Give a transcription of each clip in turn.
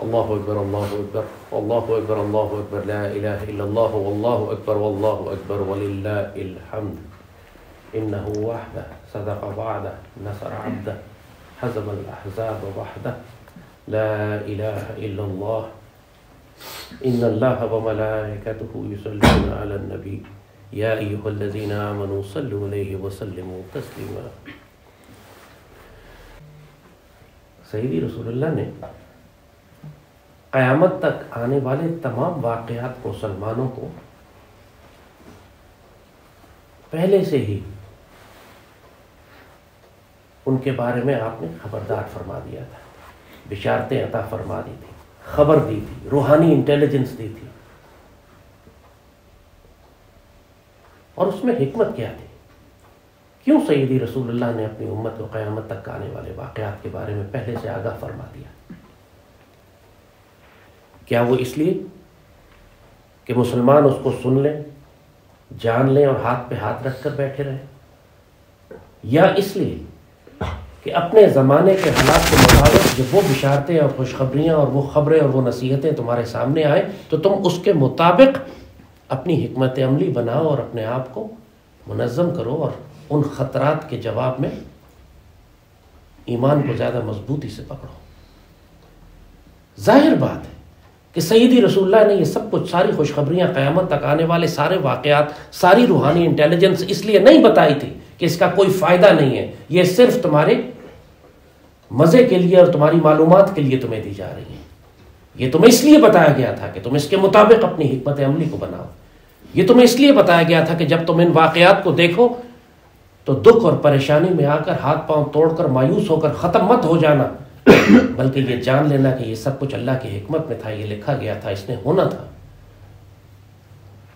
اللہ اکبر اللہ اکبر اللہ اکبر اللہ اکبر لا الہ الا اللہ واللہ اکبر واللہ اکبر وللہ الحمد انہ وحدہ صدق وعدہ نصر عبدہ حزم الاحزاب وحدہ لا الہ الا اللہ ان اللہ وملائکتہ یصلون علی النبی یا ایھا الذین آمنوا صلوا علیہ وسلموا تسلیما۔ سیدی رسول اللہ نے قیامت تک آنے والے تمام واقعات کو مسلمانوں کو پہلے سے ہی ان کے بارے میں آپ نے خبردار فرما دیا تھا، بشارتیں عطا فرما دی تھی، خبر دی تھی، روحانی انٹیلیجنس دی تھی۔ اور اس میں حکمت کیا تھی؟ کیوں سیدی رسول اللہ نے اپنی امت کو قیامت تک آنے والے واقعات کے بارے میں پہلے سے آگاہ فرما دیا؟ کیا وہ اس لیے کہ مسلمان اس کو سن لیں، جان لیں اور ہاتھ پہ ہاتھ رکھ کر بیٹھے رہیں، یا اس لیے کہ اپنے زمانے کے حالات کے مطابق جب وہ بشارتیں اور خوشخبریاں اور وہ خبریں اور وہ نصیحتیں تمہارے سامنے آئیں تو تم اس کے مطابق اپنی حکمت عملی بناؤ اور اپنے آپ کو منظم کرو اور ان خطرات کے جواب میں ایمان کو زیادہ مضبوطی سے پکڑو؟ ظاہر بات ہے کہ سیدی رسول اللہ نے یہ سب کچھ، ساری خوشخبریاں، قیامت تک آنے والے سارے واقعات، ساری روحانی انٹیلیجنس اس لیے نہیں بتائی تھی کہ اس کا کوئی فائدہ نہیں ہے، یہ صرف تمہارے مزے کے لیے اور تمہاری معلومات کے لیے تمہیں دی جا رہی ہے۔ یہ تمہیں اس لیے بتایا گیا تھا کہ تم اس کے مطابق اپنی حکمت عملی کو بناؤ۔ یہ تمہیں اس لیے بتایا گیا تھا کہ جب تم ان واقعات کو دیکھو تو دکھ اور پریشانی میں آ کر ہاتھ پاؤں توڑ کر مایوس ہو کر ختم مت ہو جانا، بلکہ یہ جان لینا کہ یہ سب کچھ اللہ کی حکمت میں تھا، یہ لکھا گیا تھا، اس نے ہونا تھا،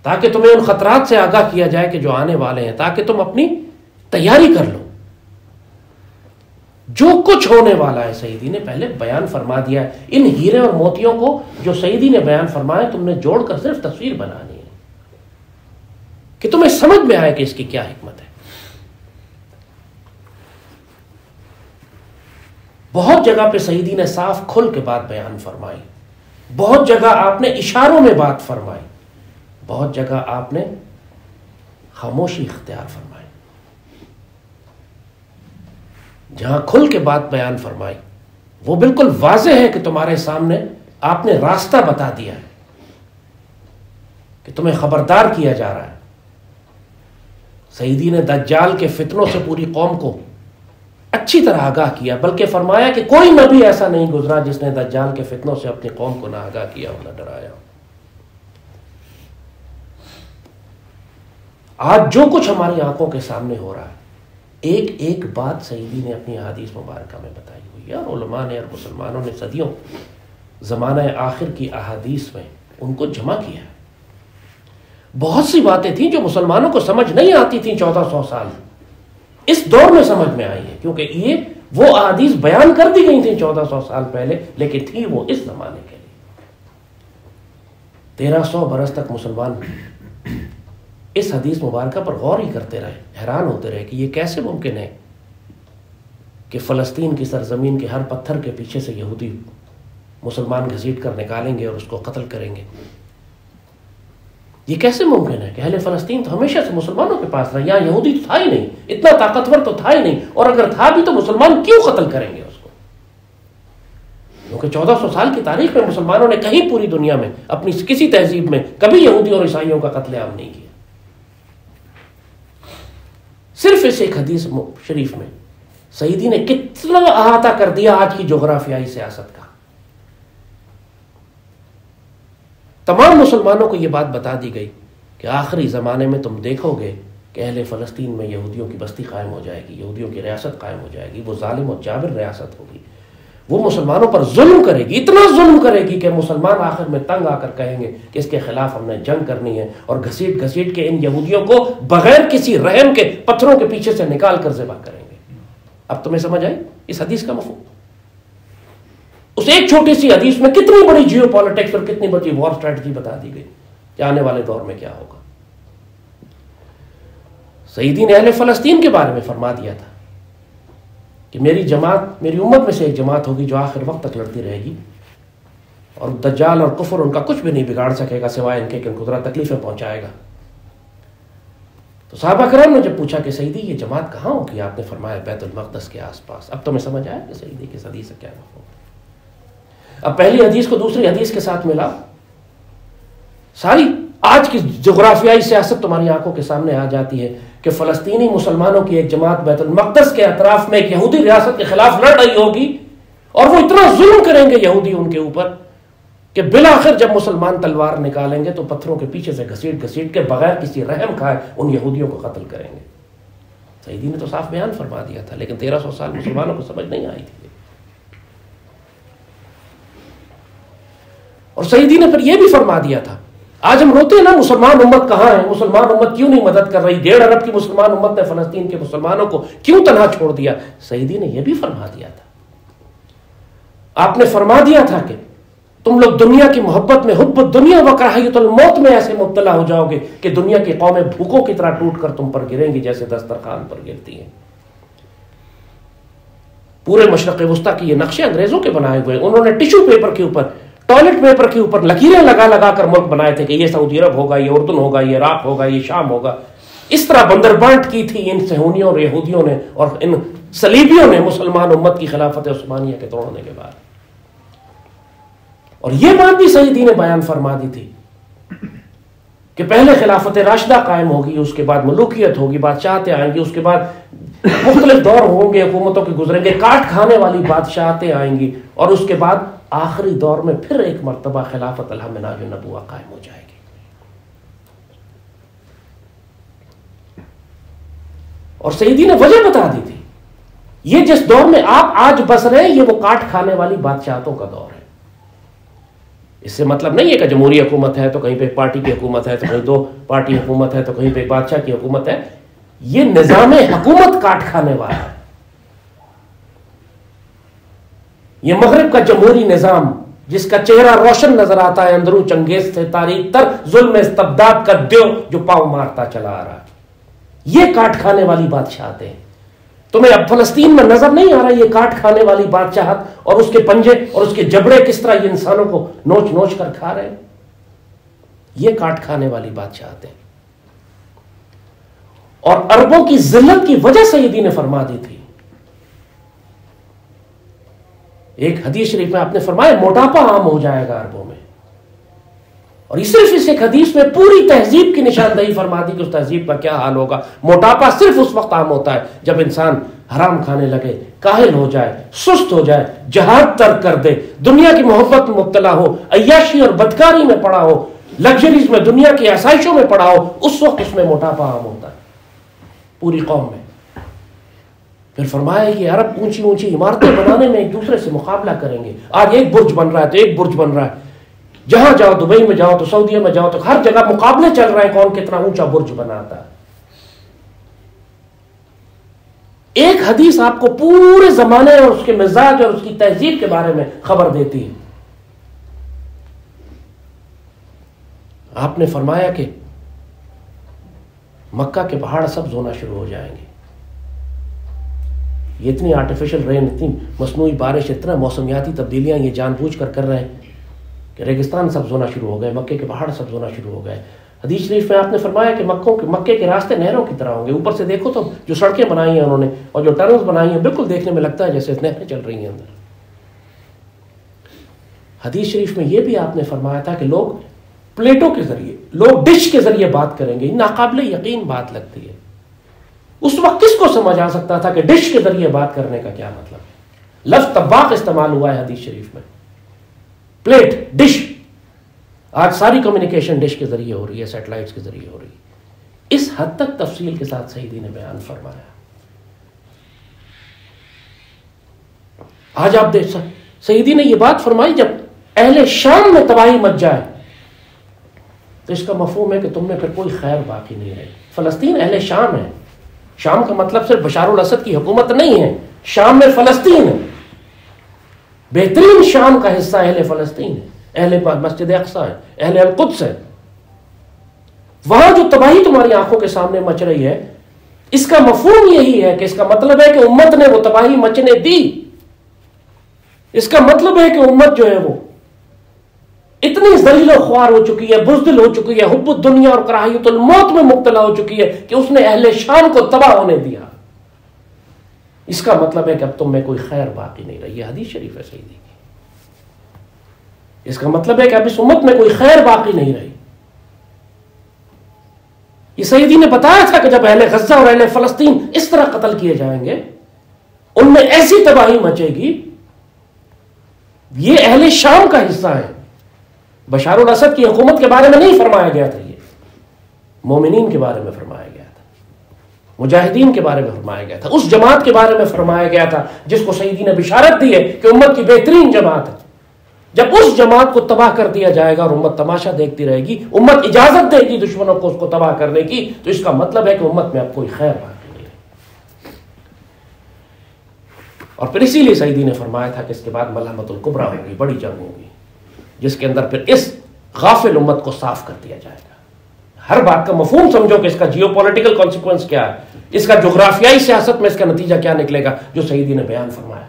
تاکہ تمہیں ان خطرات سے آگاہ کیا جائے کہ جو آنے والے ہیں، تاکہ تم اپنی تیاری کر لو۔ جو کچھ ہونے والا ہے سیدی نے پہلے بیان فرما دیا ہے۔ ان ہیرے اور موتیوں کو جو سیدی نے بیان فرمایا تم نے جوڑ کر صرف تصویر بنانی ہے کہ تمہیں سمجھ میں آئے کہ اس کی کیا حکمت ہے۔ بہت جگہ پہ سیدی نے صاف کھل کے بات بیان فرمائی، بہت جگہ آپ نے اشاروں میں بات فرمائی، بہت جگہ آپ نے خاموشی اختیار فرمائی۔ جہاں کھل کے بات بیان فرمائی وہ بالکل واضح ہے کہ تمہارے سامنے آپ نے راستہ بتا دیا ہے کہ تمہیں خبردار کیا جا رہا ہے۔ سیدی نے دجال کے فتنوں سے پوری قوم کو اچھی طرح آگاہ کیا، بلکہ فرمایا کہ کوئی نبی ایسا نہیں گزرا جس نے دجال کے فتنوں سے اپنی قوم کو نہ آگاہ کیا ہو، نہ ڈرایا ہو۔ آج جو کچھ ہماری آنکھوں کے سامنے ہو رہا ہے، ایک ایک بات سیدی نے اپنی احادیث مبارکہ میں بتائی ہوئی ہے، اور علماء نے اور مسلمانوں نے صدیوں زمانہ آخر کی احادیث میں ان کو جمع کیا ہے۔ بہت سی باتیں تھیں جو مسلمانوں کو سمجھ نہیں آتی تھیں 1400 سال، اس دور میں سمجھ میں آئی ہے، کیونکہ یہ وہ احادیث بیان کر دی گئی تھیں 1400 سال پہلے، لیکن تھی وہ اس زمانے کے لیے۔ 1300 برس تک مسلمان اس حدیث مبارکہ پر غور ہی کرتے رہے، حیران ہوتے رہے کہ یہ کیسے ممکن ہے کہ فلسطین کی سرزمین کے ہر پتھر کے پیچھے سے یہودی مسلمان گھسیٹ کر نکالیں گے اور اس کو قتل کریں گے۔ یہ کیسے ممکن ہے کہ اہل فلسطین تو ہمیشہ سے مسلمانوں کے پاس رہا، یہاں یہودی تو تھا ہی نہیں، اتنا طاقتور تو تھا ہی نہیں، اور اگر تھا بھی تو مسلمان کیوں قتل کریں گے اس کو؟ کیونکہ 1400 سال کی تاریخ میں مسلمانوں نے کہیں پوری دنیا میں اپنی کسی تہذیب میں کبھی یہودی اور عیسائیوں کا قتل عام نہیں کیا۔ صرف اس ایک حدیث شریف میں سیدی نے کتنا احاطہ کر دیا آج کی جغرافیائی سیاست کا۔ تمام مسلمانوں کو یہ بات بتا دی گئی کہ آخری زمانے میں تم دیکھو گے کہ اہل فلسطین میں یہودیوں کی بستی قائم ہو جائے گی، یہودیوں کی ریاست قائم ہو جائے گی، وہ ظالم و جابر ریاست ہوگی، وہ مسلمانوں پر ظلم کرے گی، اتنا ظلم کرے گی کہ مسلمان آخر میں تنگ آ کر کہیں گے کہ اس کے خلاف ہم نے جنگ کرنی ہے، اور گھسیٹ گھسیٹ کے ان یہودیوں کو بغیر کسی رحم کے پتھروں کے پیچھے سے نکال کر ذبح کریں گے۔ اب تمہیں سمجھ آئی اس حدیث کا مفہوم؟ اس ایک چھوٹی سی حدیث میں کتنی بڑی جیو پالیٹکس اور کتنی بڑی وار اسٹریٹجی بتا دی گئی کہ آنے والے دور میں کیا ہوگا۔ سیدی نے اہل فلسطین کے بارے میں فرما دیا تھا کہ میری جماعت، میری امت میں سے ایک جماعت ہوگی جو آخر وقت تک لڑتی رہے گی، اور دجال اور کفر ان کا کچھ بھی نہیں بگاڑ سکے گا سوائے ان کے کہ ان کو ذرا تکلیفیں پہنچائے گا۔ تو صحابہ کرام نے جب پوچھا کہ سیدی یہ جماعت کہاں ہوگی، آپ نے فرمایا بیت المقدس کے آس پاس۔ اب تو میں سمجھ آیا کہ سیدی کی حدیث سے کیا مفہوم ہے۔ اب پہلی حدیث کو دوسری حدیث کے ساتھ ملا، ساری آج کی جغرافیائی سیاست تمہاری آنکھوں کے سامنے آ جاتی ہے کہ فلسطینی مسلمانوں کی ایک جماعت بیت المقدس کے اطراف میں ایک یہودی ریاست کے خلاف لڑ رہی ہوگی، اور وہ اتنا ظلم کریں گے یہودی ان کے اوپر کہ بالآخر جب مسلمان تلوار نکالیں گے تو پتھروں کے پیچھے سے گھسیٹ گھسیٹ کے بغیر کسی رحم کھائے ان یہودیوں کو قتل کریں گے۔ سیدی نے تو صاف بیان فرما دیا تھا، لیکن 1300 سال مسلمانوں کو سمجھ نہیں آئی تھی۔ اور سیدی نے پھر یہ بھی فرما دیا تھا، آج ہم روتے ہیں نا مسلمان امت کہاں ہے، مسلمان امت کیوں نہیں مدد کر رہی، 1.5 ارب کی مسلمان امت نے فلسطین کے مسلمانوں کو کیوں تنہا چھوڑ دیا۔ سیدی نے یہ بھی فرما دیا تھا، آپ نے فرما دیا تھا کہ تم لوگ دنیا کی محبت میں، حب الدنیا و کراہیت الموت میں ایسے مبتلا ہو جاؤ گے کہ دنیا کی قومیں بھوکوں کی طرح ٹوٹ کر تم پر گریں گی جیسے دسترخوان پر گرتی ہیں۔ پورے مشرق وسطیٰ کی یہ نقشے انگریزوں کے بنائے ہوئے، انہوں نے ٹیشو پیپر کے اوپر، ٹوائلٹ پیپر کے اوپر لکیریں لگا لگا کر ملک بنائے تھے کہ یہ سعودی عرب ہوگا، یہ اردن ہوگا، یہ عراق ہوگا، یہ شام ہوگا۔ اس طرح بندربانٹ کی تھی ان صہیونیوں اور یہودیوں نے اور ان صلیبیوں نے مسلمان امت کی خلافت عثمانیہ کے توڑنے کے بعد۔ اور یہ بات بھی سیدی نے بیان فرما دی تھی کہ پہلے خلافت راشدہ قائم ہوگی، اس کے بعد ملوکیت ہوگی، بادشاہتیں آئیں گی، اس کے بعد مختلف دور ہوں گے، حکومتوں کے گزریں گے، کاٹ کھانے والی بادشاہتیں آئیں گی، اور اس کے بعد آخری دور میں پھر ایک مرتبہ خلافت الحمناج نبوہ قائم ہو جائے گی۔ اور سیدی نے وجہ بتا دی تھی، یہ جس دور میں آپ آج بس رہے ہیں یہ وہ کاٹ کھانے والی بادشاہتوں کا دور ہے۔ اس سے مطلب نہیں ہے کہ جمہوری حکومت ہے تو کہیں پہ ایک پارٹی کی حکومت ہے، تو کہیں 2 پارٹی حکومت ہے، تو کہیں پہ ایک بادشاہ کی حکومت ہے۔ یہ نظام حکومت کاٹ کھانے والا ہے۔ یہ مغرب کا جمہوری نظام جس کا چہرہ روشن نظر آتا ہے، اندرون چنگیز سے تاریخ تر ظلم استبداد کا دیو جو پاؤں مارتا چلا آ رہا ہے، یہ کاٹ کھانے والی بادشاہتیں ہیں۔ تمہیں اب فلسطین میں نظر نہیں آ رہا یہ کاٹ کھانے والی بادشاہت اور اس کے پنجے اور اس کے جبڑے کس طرح یہ انسانوں کو نوچ نوچ کر کھا رہے ہیں؟ یہ کاٹ کھانے والی بادشاہتیں۔ اور عربوں کی ذلت کی وجہ سیدی نے فرما دی تھی، ایک حدیث شریف میں آپ نے فرمایا موٹاپا عام ہو جائے گا عربوں میں، اور صرف اس ایک حدیث میں پوری تہذیب کی نشاندہی فرما دی کہ اس تہذیب کا کیا حال ہوگا۔ موٹاپا صرف اس وقت عام ہوتا ہے جب انسان حرام کھانے لگے، کاہل ہو جائے، سست ہو جائے، جہاد ترک کر دے، دنیا کی محبت میں مبتلا ہو، عیاشی اور بدکاری میں پڑا ہو، لگژریز میں، دنیا کی آسائشوں میں پڑا ہو، اس وقت اس میں موٹاپا عام ہوتا ہے پوری قوم میں۔ پھر فرمایا کہ عرب اونچی اونچی عمارتیں بنانے میں ایک دوسرے سے مقابلہ کریں گے، آج ایک برج بن رہا ہے تو ایک برج بن رہا ہے، جہاں جاؤ، دبئی میں جاؤ تو سعودیہ میں جاؤ تو ہر جگہ مقابلے چل رہے ہیں کون کتنا اونچا برج بناتا ہے۔ ایک حدیث آپ کو پورے زمانے اور اس کے مزاج اور اس کی تہذیب کے بارے میں خبر دیتی ہے۔ آپ نے فرمایا کہ مکہ کے پہاڑ سبز ہونا شروع ہو جائیں گے، یہ اتنی آرٹیفیشل رین، اتنی مصنوعی بارش، اتنا موسمیاتی تبدیلیاں یہ جان بوجھ کر رہے ہیں کہ ریگستان سبز ہونا شروع ہو گئے، مکے کے پہاڑ سبز ہونا شروع ہو گئے۔ حدیث شریف میں آپ نے فرمایا کہ مکے کے راستے نہروں کی طرح ہوں گے، اوپر سے دیکھو تو جو سڑکیں بنائی ہیں انہوں نے اور جو ٹنلز بنائی ہیں بالکل دیکھنے میں لگتا ہے جیسے نہریں چل رہی ہیں اندر۔ حدیث شریف میں یہ بھی آپ نے فرمایا تھا کہ لوگ پلیٹوں کے ذریعے، لوگ ڈش کے ذریعے بات کریں گے، ناقابل یقین بات لگتی ہے۔ اس وقت کس کو سمجھ آ سکتا تھا کہ ڈش کے ذریعے بات کرنے کا کیا مطلب ہے؟ لفظ طباخ استعمال ہوا ہے حدیث شریف میں، پلیٹ، ڈش۔ آج ساری کمیونیکیشن ڈش کے ذریعے ہو رہی ہے، سیٹلائٹس کے ذریعے ہو رہی ہے۔ اس حد تک تفصیل کے ساتھ سیدی نے بیان فرمایا۔ آج آپ دیکھ سیدی نے یہ بات فرمائی جب اہل شام میں تباہی مچ جائے تو اس کا مفہوم ہے کہ تم میں پھر کوئی خیر باقی نہیں رہے۔ فلسطین اہل شام ہے، شام کا مطلب صرف بشار الاسد کی حکومت نہیں ہے، شام میں فلسطین ہے، بہترین شام کا حصہ اہل فلسطین ہے، اہل مسجد اقصی ہے، اہل القدس ہے۔ وہاں جو تباہی تمہاری آنکھوں کے سامنے مچ رہی ہے، اس کا مفہوم یہی ہے کہ اس کا مطلب ہے کہ امت نے وہ تباہی مچنے دی، اس کا مطلب ہے کہ امت جو ہے وہ اتنی ذلیل و خوار ہو چکی ہے، بزدل ہو چکی ہے، حب الدنیا اور کراہیت الموت میں مبتلا ہو چکی ہے کہ اس نے اہل شام کو تباہ ہونے دیا۔ اس کا مطلب ہے کہ اب تم میں کوئی خیر باقی نہیں رہی۔ یہ حدیث شریف ہے سیدی کی۔ اس کا مطلب ہے کہ اب اس امت میں کوئی خیر باقی نہیں رہی۔ یہ سیدی نے بتایا تھا کہ جب اہل غزہ اور اہل فلسطین اس طرح قتل کیے جائیں گے، ان میں ایسی تباہی مچے گی۔ یہ اہل شام کا حصہ ہے۔ بشار الاسد کی حکومت کے بارے میں نہیں فرمایا گیا تھا، یہ مومنین کے بارے میں فرمایا گیا تھا، مجاہدین کے بارے میں فرمایا گیا تھا، اس جماعت کے بارے میں فرمایا گیا تھا جس کو سیدی نے بشارت دی ہے کہ امت کی بہترین جماعت ہے۔ جب اس جماعت کو تباہ کر دیا جائے گا اور امت تماشا دیکھتی رہے گی، امت اجازت دے گی دشمنوں کو اس کو تباہ کرنے کی، تو اس کا مطلب ہے کہ امت میں اب کوئی خیر باقی نہیں ہے۔ اور پھر اسی لیے سیدی نے فرمایا تھا کہ اس کے بعد ملحمۃ الکبریٰ ہوگی، بڑی جنگ ہوگی، جس کے اندر پھر اس غافل امت کو صاف کر دیا جائے گا۔ ہر بات کا مفہوم سمجھو کہ اس کا جیو پولیٹیکل کانسیکوینس کیا ہے، اس کا جغرافیائی سیاست میں اس کا نتیجہ کیا نکلے گا، جو سیدی نے بیان فرمایا۔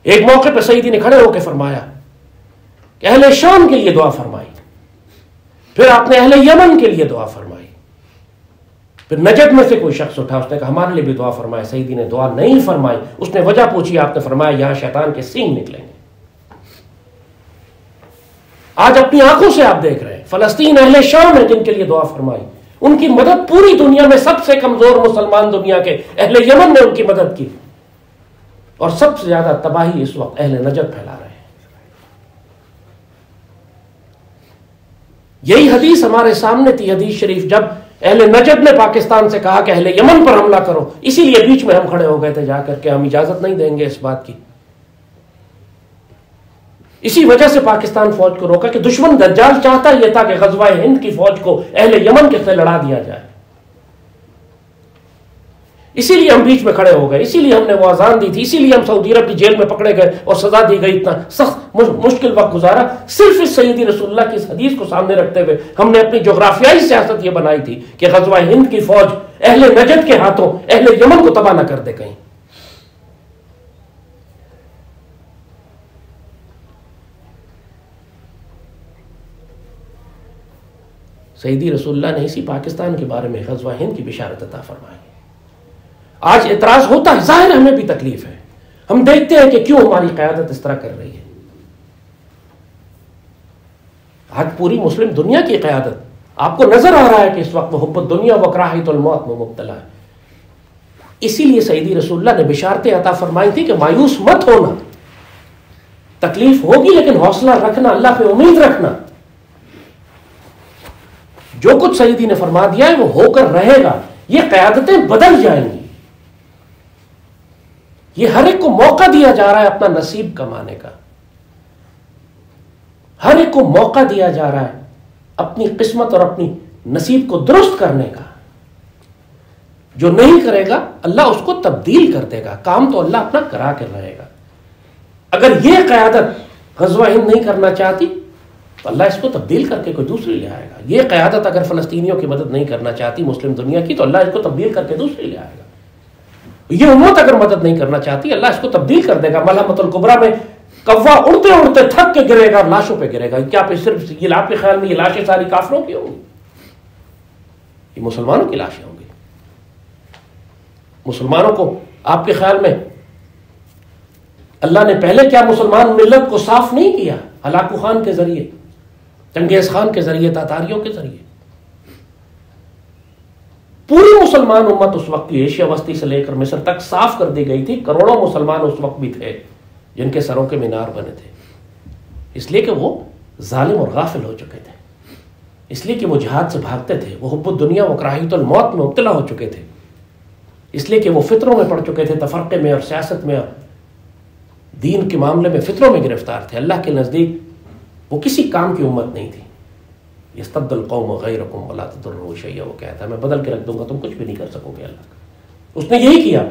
ایک موقع پہ سیدی نے کھڑے ہو کے فرمایا کہ اہل شام کے لیے دعا فرمائی، پھر آپ نے اہل یمن کے لیے دعا فرمائی، پھر نجد میں سے کوئی شخص اٹھا، اس نے کہا ہمارے لیے بھی دعا فرمائے۔ سیدی نے دعا نہیں فرمائی، اس نے وجہ پوچھی، آپ نے فرمایا یہاں شیطان کے سینگ نکلیں گے۔ آج اپنی آنکھوں سے آپ دیکھ رہے ہیں فلسطین اہل شام ہے جن کے لیے دعا فرمائی، ان کی مدد پوری دنیا میں سب سے کمزور مسلمان دنیا کے اہل یمن نے ان کی مدد کی، اور سب سے زیادہ تباہی اس وقت اہل نجد پھیلا رہے ہیں۔ یہی حدیث ہمارے سامنے تھی، حدیث شریف، جب اہل نجد نے پاکستان سے کہا کہ اہل یمن پر حملہ کرو، اسی لیے بیچ میں ہم کھڑے ہو گئے تھے جا کر کے ہم اجازت نہیں دیں گے اس بات کی۔ اسی وجہ سے پاکستان فوج کو روکا کہ دشمن دجال چاہتا یہ تھا کہ غزوہ ہند کی فوج کو اہل یمن کے سے لڑا دیا جائے، اسی لیے ہم بیچ میں کھڑے ہو گئے، اسی لیے ہم نے وہ اذان دی تھی، اسی لیے ہم سعودی عرب کی جیل میں پکڑے گئے اور سزا دی گئی، اتنا سخت مشکل وقت گزارا، صرف اس سیدی رسول اللہ کی اس حدیث کو سامنے رکھتے ہوئے ہم نے اپنی جغرافیائی سیاست یہ بنائی تھی کہ غزوہ ہند کی فوج اہل نجد کے ہاتھوں اہل یمن کو تباہ نہ کر دے کہیں۔ سیدی رسول اللہ نے اسی پاکستان کے بارے میں غزوہ ہند کی بشارت عطا فرمائی۔ آج اعتراض ہوتا ہے، ظاہر ہمیں بھی تکلیف ہے، ہم دیکھتے ہیں کہ کیوں ہماری قیادت اس طرح کر رہی ہے۔ آج پوری مسلم دنیا کی قیادت آپ کو نظر آ رہا ہے کہ اس وقت وہ حب الدنیا و کراہیت الموت میں مبتلا ہے۔ اسی لیے سیدی رسول اللہ نے بشارتیں عطا فرمائی تھی کہ مایوس مت ہونا، تکلیف ہوگی لیکن حوصلہ رکھنا، اللہ پہ امید رکھنا، جو کچھ سیدی نے فرما دیا ہے وہ ہو کر رہے گا، یہ قیادتیں بدل جائیں گی۔ یہ ہر ایک کو موقع دیا جا رہا ہے اپنا نصیب کمانے کا، ہر ایک کو موقع دیا جا رہا ہے اپنی قسمت اور اپنی نصیب کو درست کرنے کا۔ جو نہیں کرے گا اللہ اس کو تبدیل کر دے گا، کام تو اللہ اپنا کرا کر رہے گا۔ اگر یہ قیادت غزوہ ہند نہیں کرنا چاہتی تو اللہ اس کو تبدیل کر کے کوئی دوسری لے آئے گا۔ یہ قیادت اگر فلسطینیوں کی مدد نہیں کرنا چاہتی مسلم دنیا کی تو اللہ اس کو تبدیل کر کے دوسری لے آئے گا۔ یہ امت اگر مدد نہیں کرنا چاہتی اللہ اس کو تبدیل کر دے گا۔ ملحمۃ الکبریٰ میں کوا اڑتے اڑتے تھک کے گرے گا، لاشوں پہ گرے گا۔ کیا صرف یہ آپ کے خیال میں یہ لاشیں ساری کافروں کی ہوں گی؟ یہ مسلمانوں کی لاشیں ہوں گی۔ مسلمانوں کو آپ کے خیال میں اللہ نے پہلے کیا مسلمان ملت کو صاف نہیں کیا؟ ہلاکو خان کے ذریعے، چنگیز خان کے ذریعے، تاتاریوں کے ذریعے۔ پوری مسلمان امت اس وقت کی ایشیا وسطی سے لے کر مصر تک صاف کر دی گئی تھی۔ کروڑوں مسلمان اس وقت بھی تھے جن کے سروں کے مینار بنے تھے، اس لیے کہ وہ ظالم اور غافل ہو چکے تھے، اس لیے کہ وہ جہاد سے بھاگتے تھے، وہ حب الدنیا و کراہیت الموت میں مبتلا ہو چکے تھے، اس لیے کہ وہ فطروں میں پڑ چکے تھے، تفرقے میں اور سیاست میں اور دین کے معاملے میں فطروں میں گرفتار تھے۔ اللہ کے نزدیک وہ کسی کام کی امت نہیں تھی۔ یستبدل القوم غیرکم ولا تضروا شیئا، وہ کہتا ہے میں بدل کے رکھ دوں گا، تم کچھ بھی نہیں کر سکو گے اللہ کا۔ اس نے یہی کیا،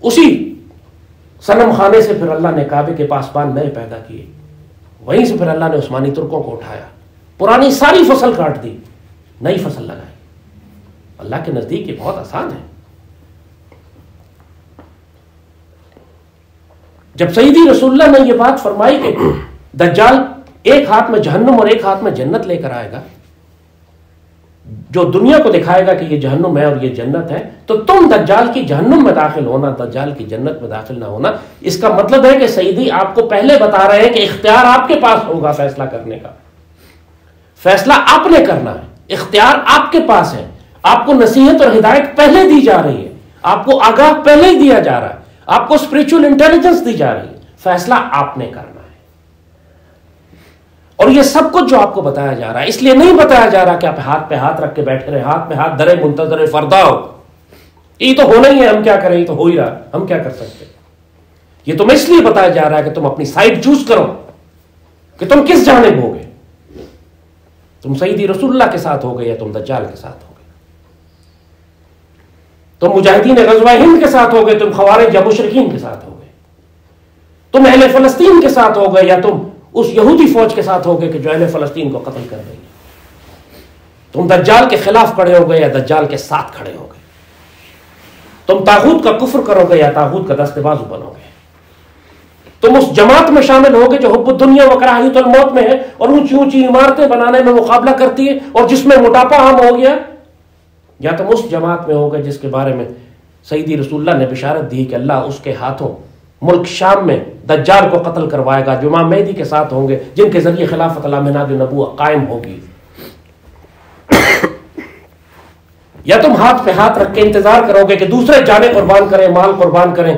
اسی صنم خانے سے پھر اللہ نے کعبے کے پاسبان نئے پیدا کیے، وہیں سے پھر اللہ نے عثمانی ترکوں کو اٹھایا، پرانی ساری فصل کاٹ دی، نئی فصل لگائی۔ اللہ کے نزدیک یہ بہت آسان ہے۔ جب سیدی رسول اللہ نے یہ بات فرمائی کہ دجال ایک ہاتھ میں جہنم اور ایک ہاتھ میں جنت لے کر آئے گا، جو دنیا کو دکھائے گا کہ یہ جہنم ہے اور یہ جنت ہے، تو تم دجال کی جہنم میں داخل ہونا، دجال کی جنت میں داخل نہ ہونا، اس کا مطلب ہے کہ سیدی آپ کو پہلے بتا رہے ہیں کہ اختیار آپ کے پاس ہوگا فیصلہ کرنے کا، فیصلہ آپ نے کرنا ہے، اختیار آپ کے پاس ہے، آپ کو نصیحت اور ہدایت پہلے دی جا رہی ہے، آپ کو آگاہ پہلے ہی دیا جا رہا ہے، آپ کو اسپرچل انٹیلیجنس دی جا رہی ہے، فیصلہ آپ نے کرنا ہے۔ اور یہ سب کچھ جو آپ کو بتایا جا رہا ہے، اس لیے نہیں بتایا جا رہا کہ آپ ہاتھ پہ ہاتھ رکھ کے بیٹھے رہے، ہاتھ پہ ہاتھ درے منتظر فردا ہو، یہ تو ہونا ہی ہے، ہم کیا کریں، یہ تو ہو ہی رہا، ہم کیا کر سکتے۔ یہ تمہیں اس لیے بتایا جا رہا ہے کہ تم اپنی سائڈ چوز کرو کہ تم کس جانب ہوگے، تم سیدی رسول اللہ کے ساتھ ہوگے یا تم دجال کے ساتھ ہوگے، تم مجاہدین غزوہ ہند کے ساتھ ہوگے، تم خوارج یا مشرکین کے ساتھ ہوگے، تم اہل فلسطین کے ساتھ ہوگے یا تم اس یہودی فوج کے ساتھ ہوگے کہ جو اہل فلسطین کو قتل کر رہی ہے، تم دجال کے خلاف کھڑے ہوگے یا دجال کے ساتھ کھڑے ہوگے، تم طاغوت کا کفر کرو گے یا طاغوت کا دست بازو بنو گے، تم اس جماعت میں شامل ہوگے جو حب الدنیا و کراہیت الموت میں ہے اور اونچی اونچی عمارتیں بنانے میں مقابلہ کرتی ہے اور جس میں موٹاپا عام ہو گیا، یا تم اس جماعت میں ہوگے جس کے بارے میں سیدی رسول اللہ نے بشارت دی کہ اللہ اس کے ہاتھوں ملک شام میں دجال کو قتل کروائے گا، جو امام مہدی کے ساتھ ہوں گے جن کے ذریعے خلافت اللہ منہاج النبوۃ قائم ہوگی۔ یا تم ہاتھ پہ ہاتھ رکھ کے انتظار کرو گے کہ دوسرے جانیں قربان کریں، مال قربان کریں،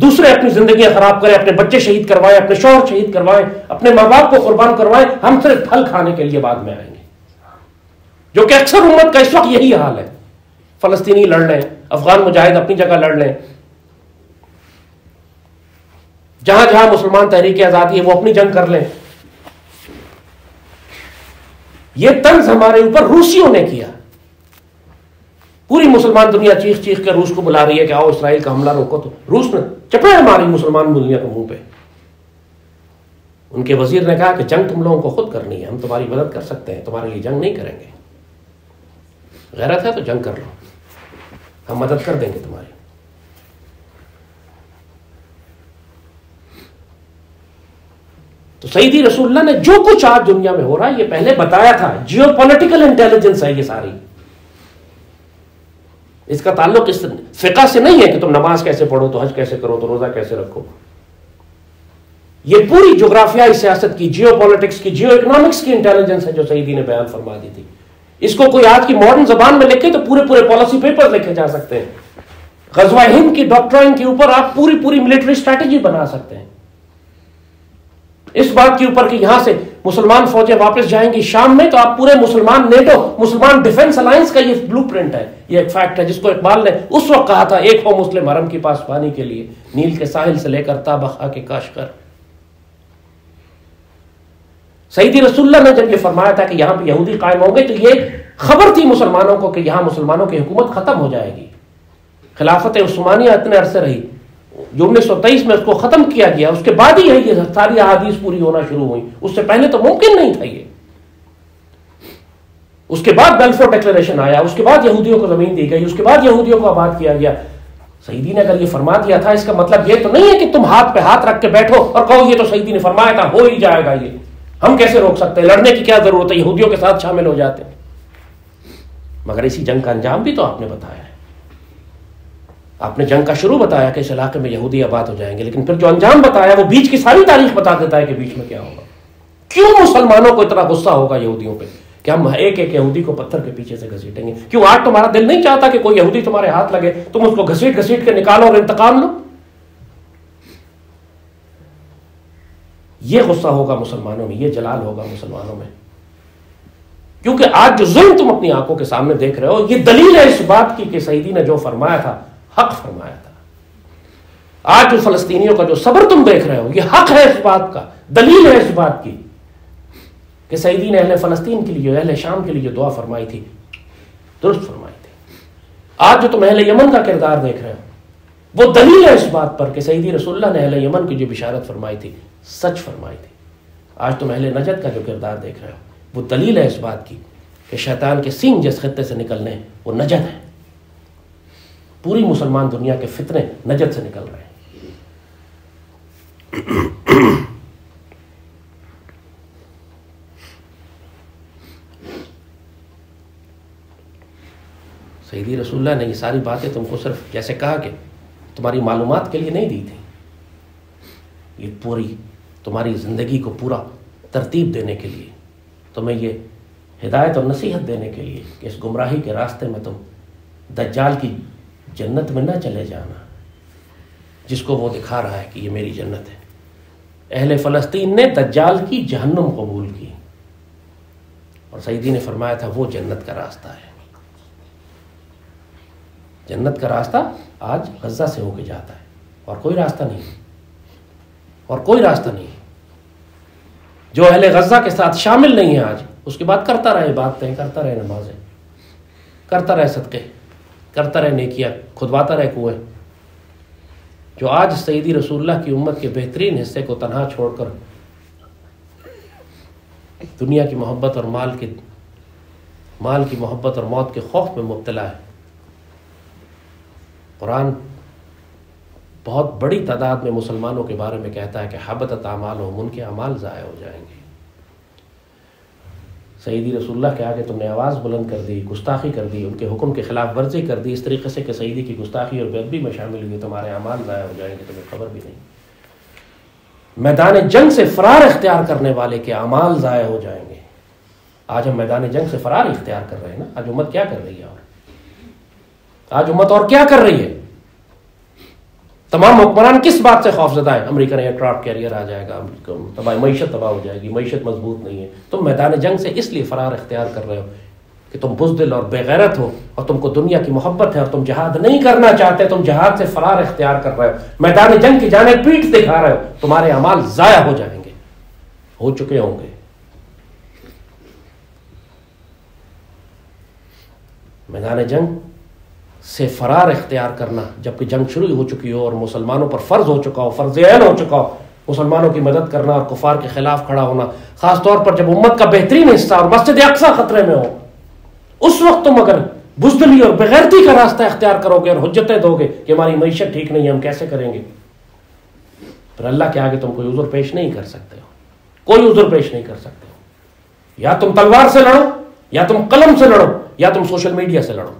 دوسرے اپنی زندگیاں خراب کریں، اپنے بچے شہید کروائیں، اپنے شوہر شہید کروائیں، اپنے ماں باپ کو قربان کروائیں، ہم صرف پھل کھانے کے لیے بعد میں آئیں گے، جو کہ اکثر امت کا اس وقت یہی حال ہے۔ فلسطینی لڑ لیں، افغان مجاہد اپنی جگہ لڑ لیں، جہاں جہاں مسلمان تحریک آزادی ہے وہ اپنی جنگ کر لیں۔ یہ طنز ہمارے اوپر روسیوں نے کیا، پوری مسلمان دنیا چیخ چیخ کے روس کو بلا رہی ہے کہ آؤ اسرائیل کا حملہ روکو، تو روس نے چپیڑ ماری مسلمان دنیا کے منہ پہ۔ ان کے وزیر نے کہا کہ جنگ تم لوگوں کو خود کرنی ہے، ہم تمہاری مدد کر سکتے ہیں، تمہارے لیے جنگ نہیں کریں گے، غیرت ہے تو جنگ کر لو، ہم مدد کر دیں گے تمہاری۔ تو سیدی رسول اللہ نے جو کچھ آج دنیا میں ہو رہا ہے یہ پہلے بتایا تھا، جیو پولیٹیکل انٹیلیجنس ہے یہ ساری، اس کا تعلق اس فقہ سے نہیں ہے کہ تم نماز کیسے پڑھو، تو حج کیسے کرو، تو روزہ کیسے رکھو، یہ پوری جغرافیائی سیاست کی، جیو پولیٹکس کی، جیو اکنامکس کی انٹیلیجنس ہے جو سیدی نے بیان فرما دی تھی۔ اس کو کوئی آج کی ماڈرن زبان میں لکھے تو پورے پالیسی پیپر لکھے جا سکتے ہیں، غزوہ ہند کی ڈاکٹرائن کے اوپر آپ پوری ملٹری اسٹریٹجی بنا سکتے ہیں، اس بات کے اوپر کہ یہاں سے مسلمان فوجیں واپس جائیں گی شام میں، تو آپ پورے مسلمان نیٹو، مسلمان ڈیفنس الائنس کا یہ بلو پرنٹ ہے، یہ ایک فیکٹ ہے جس کو اقبال نے اس وقت کہا تھا، ایک ہو مسلم حرم کے پاس پانی کے لیے، نیل کے ساحل سے لے کر تابخا کے کاشغر۔ سیدی رسول اللہ نے جب یہ فرمایا تھا کہ یہاں پہ یہودی قائم ہوں گے، تو یہ خبر تھی مسلمانوں کو کہ یہاں مسلمانوں کی حکومت ختم ہو جائے گی۔ خلافت عثمانیہ اتنے عرصے رہی، جو 1923 میں اس کو ختم کیا گیا، اس کے بعد ہی یہ ساری احادیث پوری ہونا شروع ہوئی، اس سے پہلے تو ممکن نہیں تھا یہ۔ اس کے بعد بیلفور ڈکلیریشن آیا، اس کے بعد یہودیوں کو زمین دی گئی، اس کے بعد یہودیوں کو آباد کیا گیا۔ سیدی نے اگر یہ فرما دیا تھا، اس کا مطلب یہ تو نہیں ہے کہ تم ہاتھ پہ ہاتھ رکھ کے بیٹھو اور کہو یہ تو سیدی نے فرمایا تھا، ہو ہی جائے گا، یہ ہم کیسے روک سکتے ہیں، لڑنے کی کیا ضرورت ہے، یہودیوں کے ساتھ شامل ہو جاتے ہیں۔ مگر اسی جنگ کا انجام بھی تو آپ نے بتایا ہے، آپ نے جنگ کا شروع بتایا کہ اس علاقے میں یہودی آباد ہو جائیں گے، لیکن پھر جو انجام بتایا وہ بیچ کی ساری تاریخ بتا دیتا ہے کہ بیچ میں کیا ہوگا۔ کیوں مسلمانوں کو اتنا غصہ ہوگا یہودیوں پہ کہ ہم ایک ایک یہودی کو پتھر کے پیچھے سے گھسیٹیں گے؟ کیوں آج تمہارا دل نہیں چاہتا کہ کوئی یہودی تمہارے ہاتھ لگے، تم اس کو گھسیٹ گھسیٹ کے نکالو اور انتقام لو؟ یہ غصہ ہوگا مسلمانوں میں، یہ جلال ہوگا مسلمانوں میں، کیونکہ آج جو ظلم تم اپنی آنکھوں کے سامنے دیکھ رہے ہو، یہ دلیل ہے اس بات کی کہ سیدی نے جو فرمایا تھا حق فرمایا تھا۔ آج جو فلسطینیوں کا جو صبر تم دیکھ رہے ہو، یہ حق ہے اس بات کا، دلیل ہے اس بات کی کہ سیدی نے اہل فلسطین کے لیے، اہل شام کے لیے جو دعا فرمائی تھی درست فرمائی تھی۔ آج جو تم اہل یمن کا کردار دیکھ رہے ہو، وہ دلیل ہے اس بات پر کہ سیدی رسول اللہ نے اہل یمن کی جو بشارت فرمائی تھی سچ فرمائی تھی۔ آج تم اہل نجد کا جو کردار دیکھ رہے ہو، وہ دلیل ہے اس بات کی کہ شیطان کے سینگ جس خطے سے نکلنے وہ نجد ہے۔ پوری مسلمان دنیا کے فتنے نجد سے نکل رہے ہیں۔ سیدی رسول اللہ نے یہ ساری باتیں تم کو صرف جیسے کہا کہ تمہاری معلومات کے لیے نہیں دی تھی، یہ پوری تمہاری زندگی کو پورا ترتیب دینے کے لیے، تمہیں یہ ہدایت اور نصیحت دینے کے لیے کہ اس گمراہی کے راستے میں تم دجال کی جنت میں نہ چلے جانا، جس کو وہ دکھا رہا ہے کہ یہ میری جنت ہے۔ اہل فلسطین نے دجال کی جہنم قبول کی، اور سیدی نے فرمایا تھا وہ جنت کا راستہ ہے۔ جنت کا راستہ آج غزہ سے ہو کے جاتا ہے، اور کوئی راستہ نہیں، اور کوئی راستہ نہیں۔ جو اہل غزہ کے ساتھ شامل نہیں ہے آج، اس کے بعد کرتا رہے عبادتیں، کرتا رہے نمازیں، کرتا رہے صدقے، کرتا رہے نیکیاں، کھدواتا رہے کنویں۔ جو آج سیدی رسول اللہ کی امت کے بہترین حصے کو تنہا چھوڑ کر دنیا کی محبت اور مال کی محبت اور موت کے خوف میں مبتلا ہے، قرآن بہت بڑی تعداد میں مسلمانوں کے بارے میں کہتا ہے کہ حبطت اعمالہم، ان کے اعمال ضائع ہو جائیں گے۔ سیدی رسول اللہ کے آگے تم نے آواز بلند کر دی، گستاخی کر دی، ان کے حکم کے خلاف ورزی کر دی اس طریقے سے کہ سیدی کی گستاخی اور بے ادبی میں شامل ہوئی، تمہارے اعمال ضائع ہو جائیں گے، تمہیں خبر بھی نہیں۔ میدان جنگ سے فرار اختیار کرنے والے کے اعمال ضائع ہو جائیں گے۔ آج ہم میدان جنگ سے فرار اختیار کر رہے ہیں نا۔ آج امت کیا کر رہی ہے؟ آج امت اور کیا کر رہی ہے؟ تمام حکمران کس بات سے خوف زدہ ہے؟ امریکہ نے ایئرکرافٹ کیریئر آ جائے گا، معیشت تباہ ہو جائے گی، معیشت مضبوط نہیں ہے۔ تم میدان جنگ سے اس لیے فرار اختیار کر رہے ہو کہ تم بزدل اور بے غیرت ہو، اور تم کو دنیا کی محبت ہے، اور تم جہاد نہیں کرنا چاہتے، تم جہاد سے فرار اختیار کر رہے ہو، میدان جنگ کی جانب پیٹھ دکھا رہے ہو، تمہارے اعمال ضائع ہو جائیں گے، ہو چکے ہوں گے۔ میدان جنگ سے فرار اختیار کرنا، جبکہ جنگ شروع ہو چکی ہو اور مسلمانوں پر فرض ہو چکا ہو، فرض عین ہو چکا ہو مسلمانوں کی مدد کرنا اور کفار کے خلاف کھڑا ہونا، خاص طور پر جب امت کا بہترین حصہ اور مسجد اقصی خطرے میں ہو، اس وقت تم اگر بزدلی اور بغیرتی کا راستہ اختیار کرو گے اور حجتیں دو گے کہ ہماری معیشت ٹھیک نہیں ہے، ہم کیسے کریں گے، پھر اللہ کے آگے تم کوئی عذر پیش نہیں کر سکتے ہو، کوئی عذر پیش نہیں کر سکتے ہو۔ یا تم تلوار سے لڑو، یا تم قلم سے لڑو، یا تم سوشل میڈیا سے لڑو۔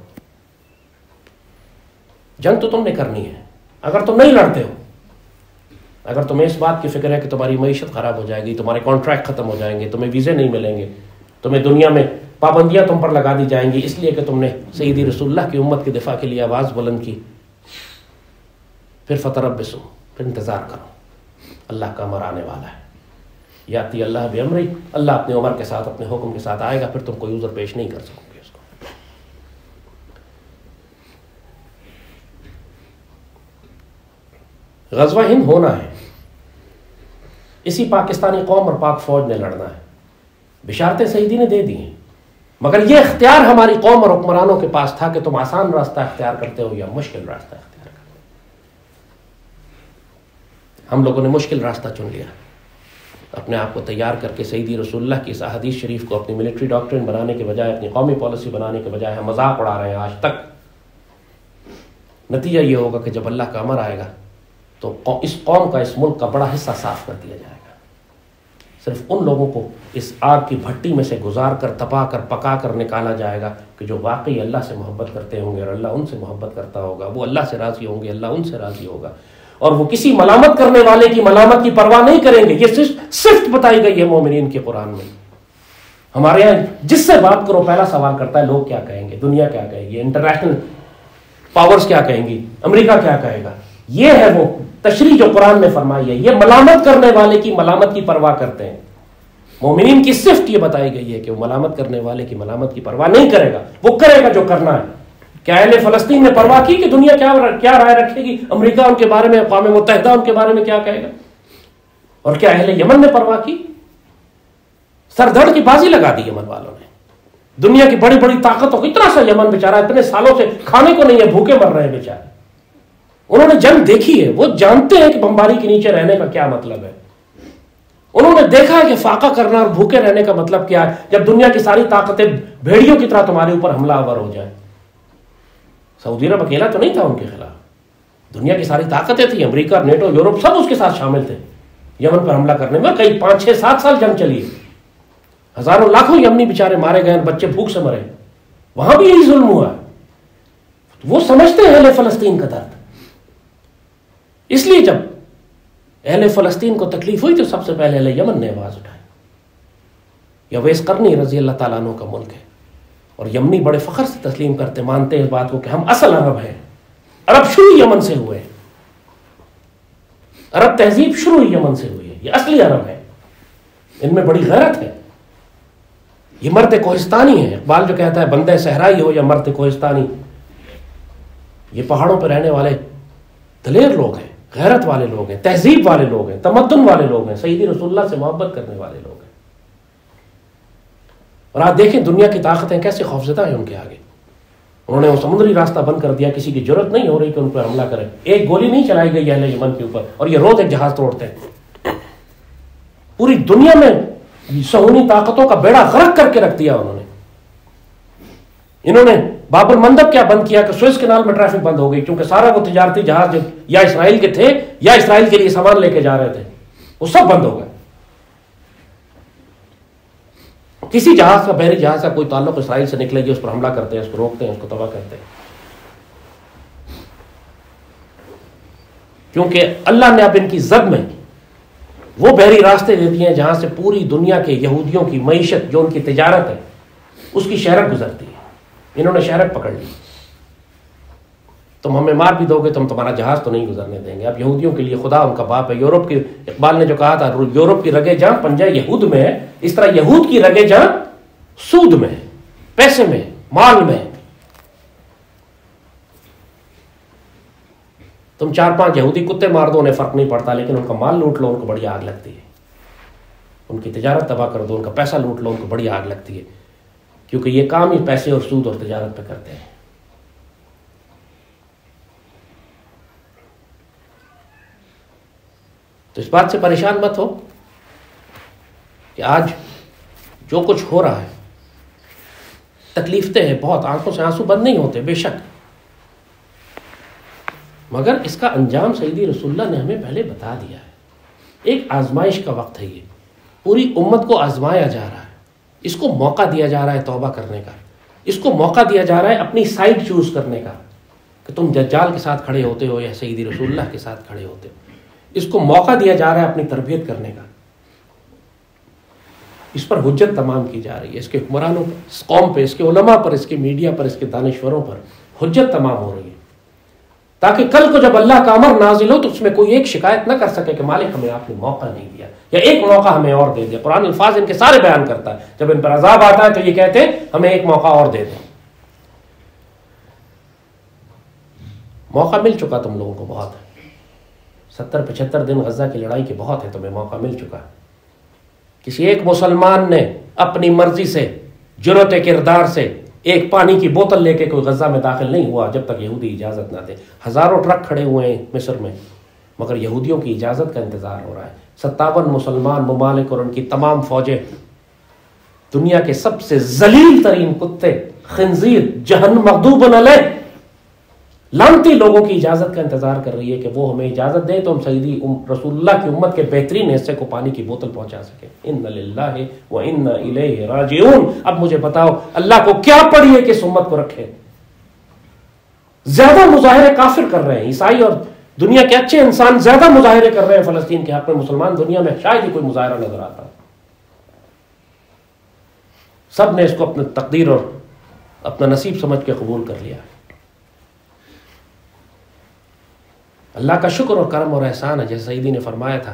جنگ تو تم نے کرنی ہے۔ اگر تم نہیں لڑتے ہو، اگر تمہیں اس بات کی فکر ہے کہ تمہاری معیشت خراب ہو جائے گی، تمہارے کانٹریکٹ ختم ہو جائیں گے، تمہیں ویزے نہیں ملیں گے، تمہیں دنیا میں پابندیاں تم پر لگا دی جائیں گی اس لیے کہ تم نے سیدی رسول اللہ کی امت کے دفاع کے لیے آواز بلند کی، پھر فتربصوا، پھر انتظار کرو، اللہ کا امر آنے والا ہے۔ یاتی اللہ بامرہ، اللہ اپنے عمر کے ساتھ، اپنے حکم کے ساتھ آئے گا، پھر تم کوئی عذر پیش نہیں کر سکو گے اس کو۔ غزوہ ہند ہونا ہے، اسی پاکستانی قوم اور پاک فوج نے لڑنا ہے، بشارتیں سیدی نے دے دی ہیں، مگر یہ اختیار ہماری قوم اور حکمرانوں کے پاس تھا کہ تم آسان راستہ اختیار کرتے ہو یا مشکل راستہ اختیار کرتے ہو۔ ہم لوگوں نے مشکل راستہ چن لیا، اپنے آپ کو تیار کر کے سیدی رسول اللہ کی اس احادیث شریف کو اپنی ملٹری ڈاکٹرن بنانے کے بجائے، اپنی قومی پالیسی بنانے کے بجائے ہم مذاق اڑا رہے ہیں آج تک۔ نتیجہ یہ ہوگا کہ جب اللہ کا امر آئے گا تو اس قوم کا، اس ملک کا بڑا حصہ صاف کر دیا جائے گا۔ صرف ان لوگوں کو اس آگ کی بھٹی میں سے گزار کر، تپا کر، پکا کر نکالا جائے گا کہ جو واقعی اللہ سے محبت کرتے ہوں گے اور اللہ ان سے محبت کرتا ہوگا، وہ اللہ سے راضی ہوں گے، اللہ ان سے راضی ہوگا، اور وہ کسی ملامت کرنے والے کی ملامت کی پرواہ نہیں کریں گے۔ یہ صفت بتائی گئی ہے مومنین کے قرآن میں۔ ہمارے یہاں جس سے بات کرو پہلا سوال کرتا ہے لوگ کیا کہیں گے، دنیا کیا کہے گی، انٹرنیشنل پاورز کیا کہیں گی، امریکہ کیا کہے گا۔ یہ ہے وہ تشریح جو قرآن نے فرمائی ہے، یہ ملامت کرنے والے کی ملامت کی پرواہ کرتے ہیں۔ مومنین کی صفت یہ بتائی گئی ہے کہ وہ ملامت کرنے والے کی ملامت کی پرواہ نہیں کرے گا، وہ کرے گا جو کرنا ہے۔ کیا اہل فلسطین نے پرواہ کی کہ دنیا کیا رائے رکھے گی، امریکہ ان کے بارے میں، اقوام متحدہ ان کے بارے میں کیا کہے گا؟ اور کیا اہل یمن نے پرواہ کی؟ سر دھڑ کی بازی لگا دی یمن والوں نے۔ دنیا کی بڑی بڑی طاقتوں کو، اتنا سا یمن بیچارہ اتنے سالوں سے کھانے کو نہیں ہے، بھوکے مر رہے ہیں بیچارے۔ انہوں نے جنگ دیکھی ہے، وہ جانتے ہیں کہ بمباری کے نیچے رہنے کا کیا مطلب ہے۔ انہوں نے دیکھا ہے کہ فاقہ کرنا اور بھوکے رہنے کا مطلب کیا ہے، جب دنیا کی ساری طاقتیں بھیڑیوں کی طرح تمہارے اوپر حملہ آور ہو جائیں۔ سعودی عرب اکیلا تو نہیں تھا ان کے خلاف، دنیا کی ساری طاقتیں تھیں، امریکہ، نیٹو، یورپ، سب اس کے ساتھ شامل تھے، یمن پر حملہ کرنے میں کئی 5 6 7 سال جنگ چلی ہے، ہزاروں لاکھوں یمنی بیچارے مارے گئے، بچے بھوک سے مرے، وہاں بھی یہی ظلم ہوا ہے. وہ سمجھتے ہیں اہل فلسطین کا درد. اس لیے جب اہل فلسطین کو تکلیف ہوئی تو سب سے پہلے اہل یمن نے آواز اٹھائی. یا ویس قرنی رضی اللہ تعالیٰ عنہ کا ملک ہے، اور یمنی بڑے فخر سے تسلیم کرتے، مانتے ہیں اس بات کو کہ ہم اصل عرب ہیں. عرب شروع یمن سے ہوئے ہیں، عرب تہذیب شروع یمن سے ہوئی ہے، یہ اصلی عرب ہے، ان میں بڑی غیرت ہے. یہ مرد کوہستانی ہے. اقبال جو کہتا ہے بندے صحرائی ہو یا مرد کوہستانی، یہ پہاڑوں پہ رہنے والے دلیر لوگ ہیں، غیرت والے لوگ ہیں، تہذیب والے لوگ ہیں، تمدن والے لوگ ہیں، سیدی رسول اللہ سے محبت کرنے والے لوگ ہیں. اور آج دیکھیں دنیا کی طاقتیں کیسے خوفزدہ ہیں ان کے آگے. انہوں نے وہ سمندری راستہ بند کر دیا، کسی کی ضرورت نہیں ہو رہی کہ ان پر حملہ کرے. ایک گولی نہیں چلائی گئی اہل یمن کے اوپر، اور یہ روز ایک جہاز توڑتے ہیں. پوری دنیا میں صہیونی طاقتوں کا بیڑا غرق کر کے رکھ دیا انہوں نے باب المندب کیا بند کیا کہ سوئس کینال میں ٹریفک بند ہو گئی، کیونکہ سارا وہ تجارتی جہاز یا اسرائیل کے تھے یا اسرائیل کے لیے سامان لے کے جا رہے تھے، وہ سب بند ہو گئے. کسی جہاز کا، بحری جہاز کا کوئی تعلق اسرائیل سے نکلے گی اس پر حملہ کرتے ہیں، اس کو روکتے ہیں، اس کو تباہ کرتے ہیں. کیونکہ اللہ نے اب ان کی زد میں وہ بحری راستے دے دیے ہیں جہاں سے پوری دنیا کے یہودیوں کی معیشت، جو ان کی تجارت ہے، اس کی شہرت گزرتی ہے. انہوں نے شہرت پکڑ لی. تم ہمیں مار بھی دو گے تو ہم تمہارا جہاز تو نہیں گزرنے دیں گے. اب یہودیوں کے لیے خدا ان کا باپ ہے. یورپ کی، اقبال نے جو کہا تھا، یورپ کی رگے جہاں پنجہ یہود میں ہے، اس طرح یہود کی رگے جہاں سود میں ہے، پیسے میں، مال میں. تم 4-5 یہودی کتے مار دو انہیں فرق نہیں پڑتا، لیکن ان کا مال لوٹ لو ان کو بڑی آگ لگتی ہے. ان کی تجارت تباہ کر دو، ان کا پیسہ لوٹ لو ان کو بڑی آگ لگتی ہے، کیونکہ یہ کام ہی پیسے اور سود اور تجارت پہ کرتے ہیں. تو اس بات سے پریشان مت ہو کہ آج جو کچھ ہو رہا ہے، تکلیفتیں ہیں بہت، آنکھوں سے آنسو بند نہیں ہوتے بے شک، مگر اس کا انجام سیدی رسول اللہ نے ہمیں پہلے بتا دیا ہے. ایک آزمائش کا وقت ہے، یہ پوری امت کو آزمایا جا رہا ہے، اس کو موقع دیا جا رہا ہے توبہ کرنے کا، اس کو موقع دیا جا رہا ہے اپنی سائڈ چوز کرنے کا، کہ تم دجال کے ساتھ کھڑے ہوتے ہو یا سیدی رسول اللہ کے ساتھ کھڑے ہوتے ہو. اس کو موقع دیا جا رہا ہے اپنی تربیت کرنے کا. اس پر حجت تمام کی جا رہی ہے، اس کے حکمرانوں پر، اس قوم پہ، اس کے علماء پر، اس کے میڈیا پر، اس کے دانشوروں پر حجت تمام ہو رہی ہے، تاکہ کل کو جب اللہ کا امر نازل ہو تو اس میں کوئی ایک شکایت نہ کر سکے کہ مالک ہمیں آپ نے موقع نہیں دیا، یا ایک موقع ہمیں اور دے دیا. قرآن الفاظ ان کے سارے بیان کرتا ہے، جب ان پر عذاب آتا ہے تو یہ کہتے ہیں ہمیں ایک موقع اور دے دیں. موقع مل چکا تم لوگوں کو بہت ہے، 70-75 دن غزہ کی لڑائی کے بہت ہے، تمہیں موقع مل چکا. کسی ایک مسلمان نے اپنی مرضی سے، جرأت کردار سے ایک پانی کی بوتل لے کے کوئی غزہ میں داخل نہیں ہوا جب تک یہودی اجازت نہ دے. ہزاروں ٹرک کھڑے ہوئے ہیں مصر میں، مگر یہودیوں کی اجازت کا انتظار ہو رہا ہے. 57 مسلمان ممالک اور ان کی تمام فوجیں، دنیا کے سب سے ذلیل ترین کتے، خنزیر، جہنم مغضوب علیہ، لعنتی لوگوں کی اجازت کا انتظار کر رہی ہے کہ وہ ہمیں اجازت دیں تو ہم سیدی رسول اللہ کی امت کے بہترین حصے کو پانی کی بوتل پہنچا سکیں. ان للہ و انا الیہ راجعون. اب مجھے بتاؤ اللہ کو کیا پڑی ہے کہ اس امت کو رکھے؟ زیادہ مظاہرے کافر کر رہے ہیں عیسائی، اور دنیا کے اچھے انسان زیادہ مظاہرے کر رہے ہیں فلسطین کے حق میں. مسلمان دنیا میں شاید ہی کوئی مظاہرہ نظر آتا. سب نے اس کو اپنی تقدیر اور اپنا نصیب سمجھ کے قبول کر لیا. اللہ کا شکر اور کرم اور احسان ہے، جیسے سیدی نے فرمایا تھا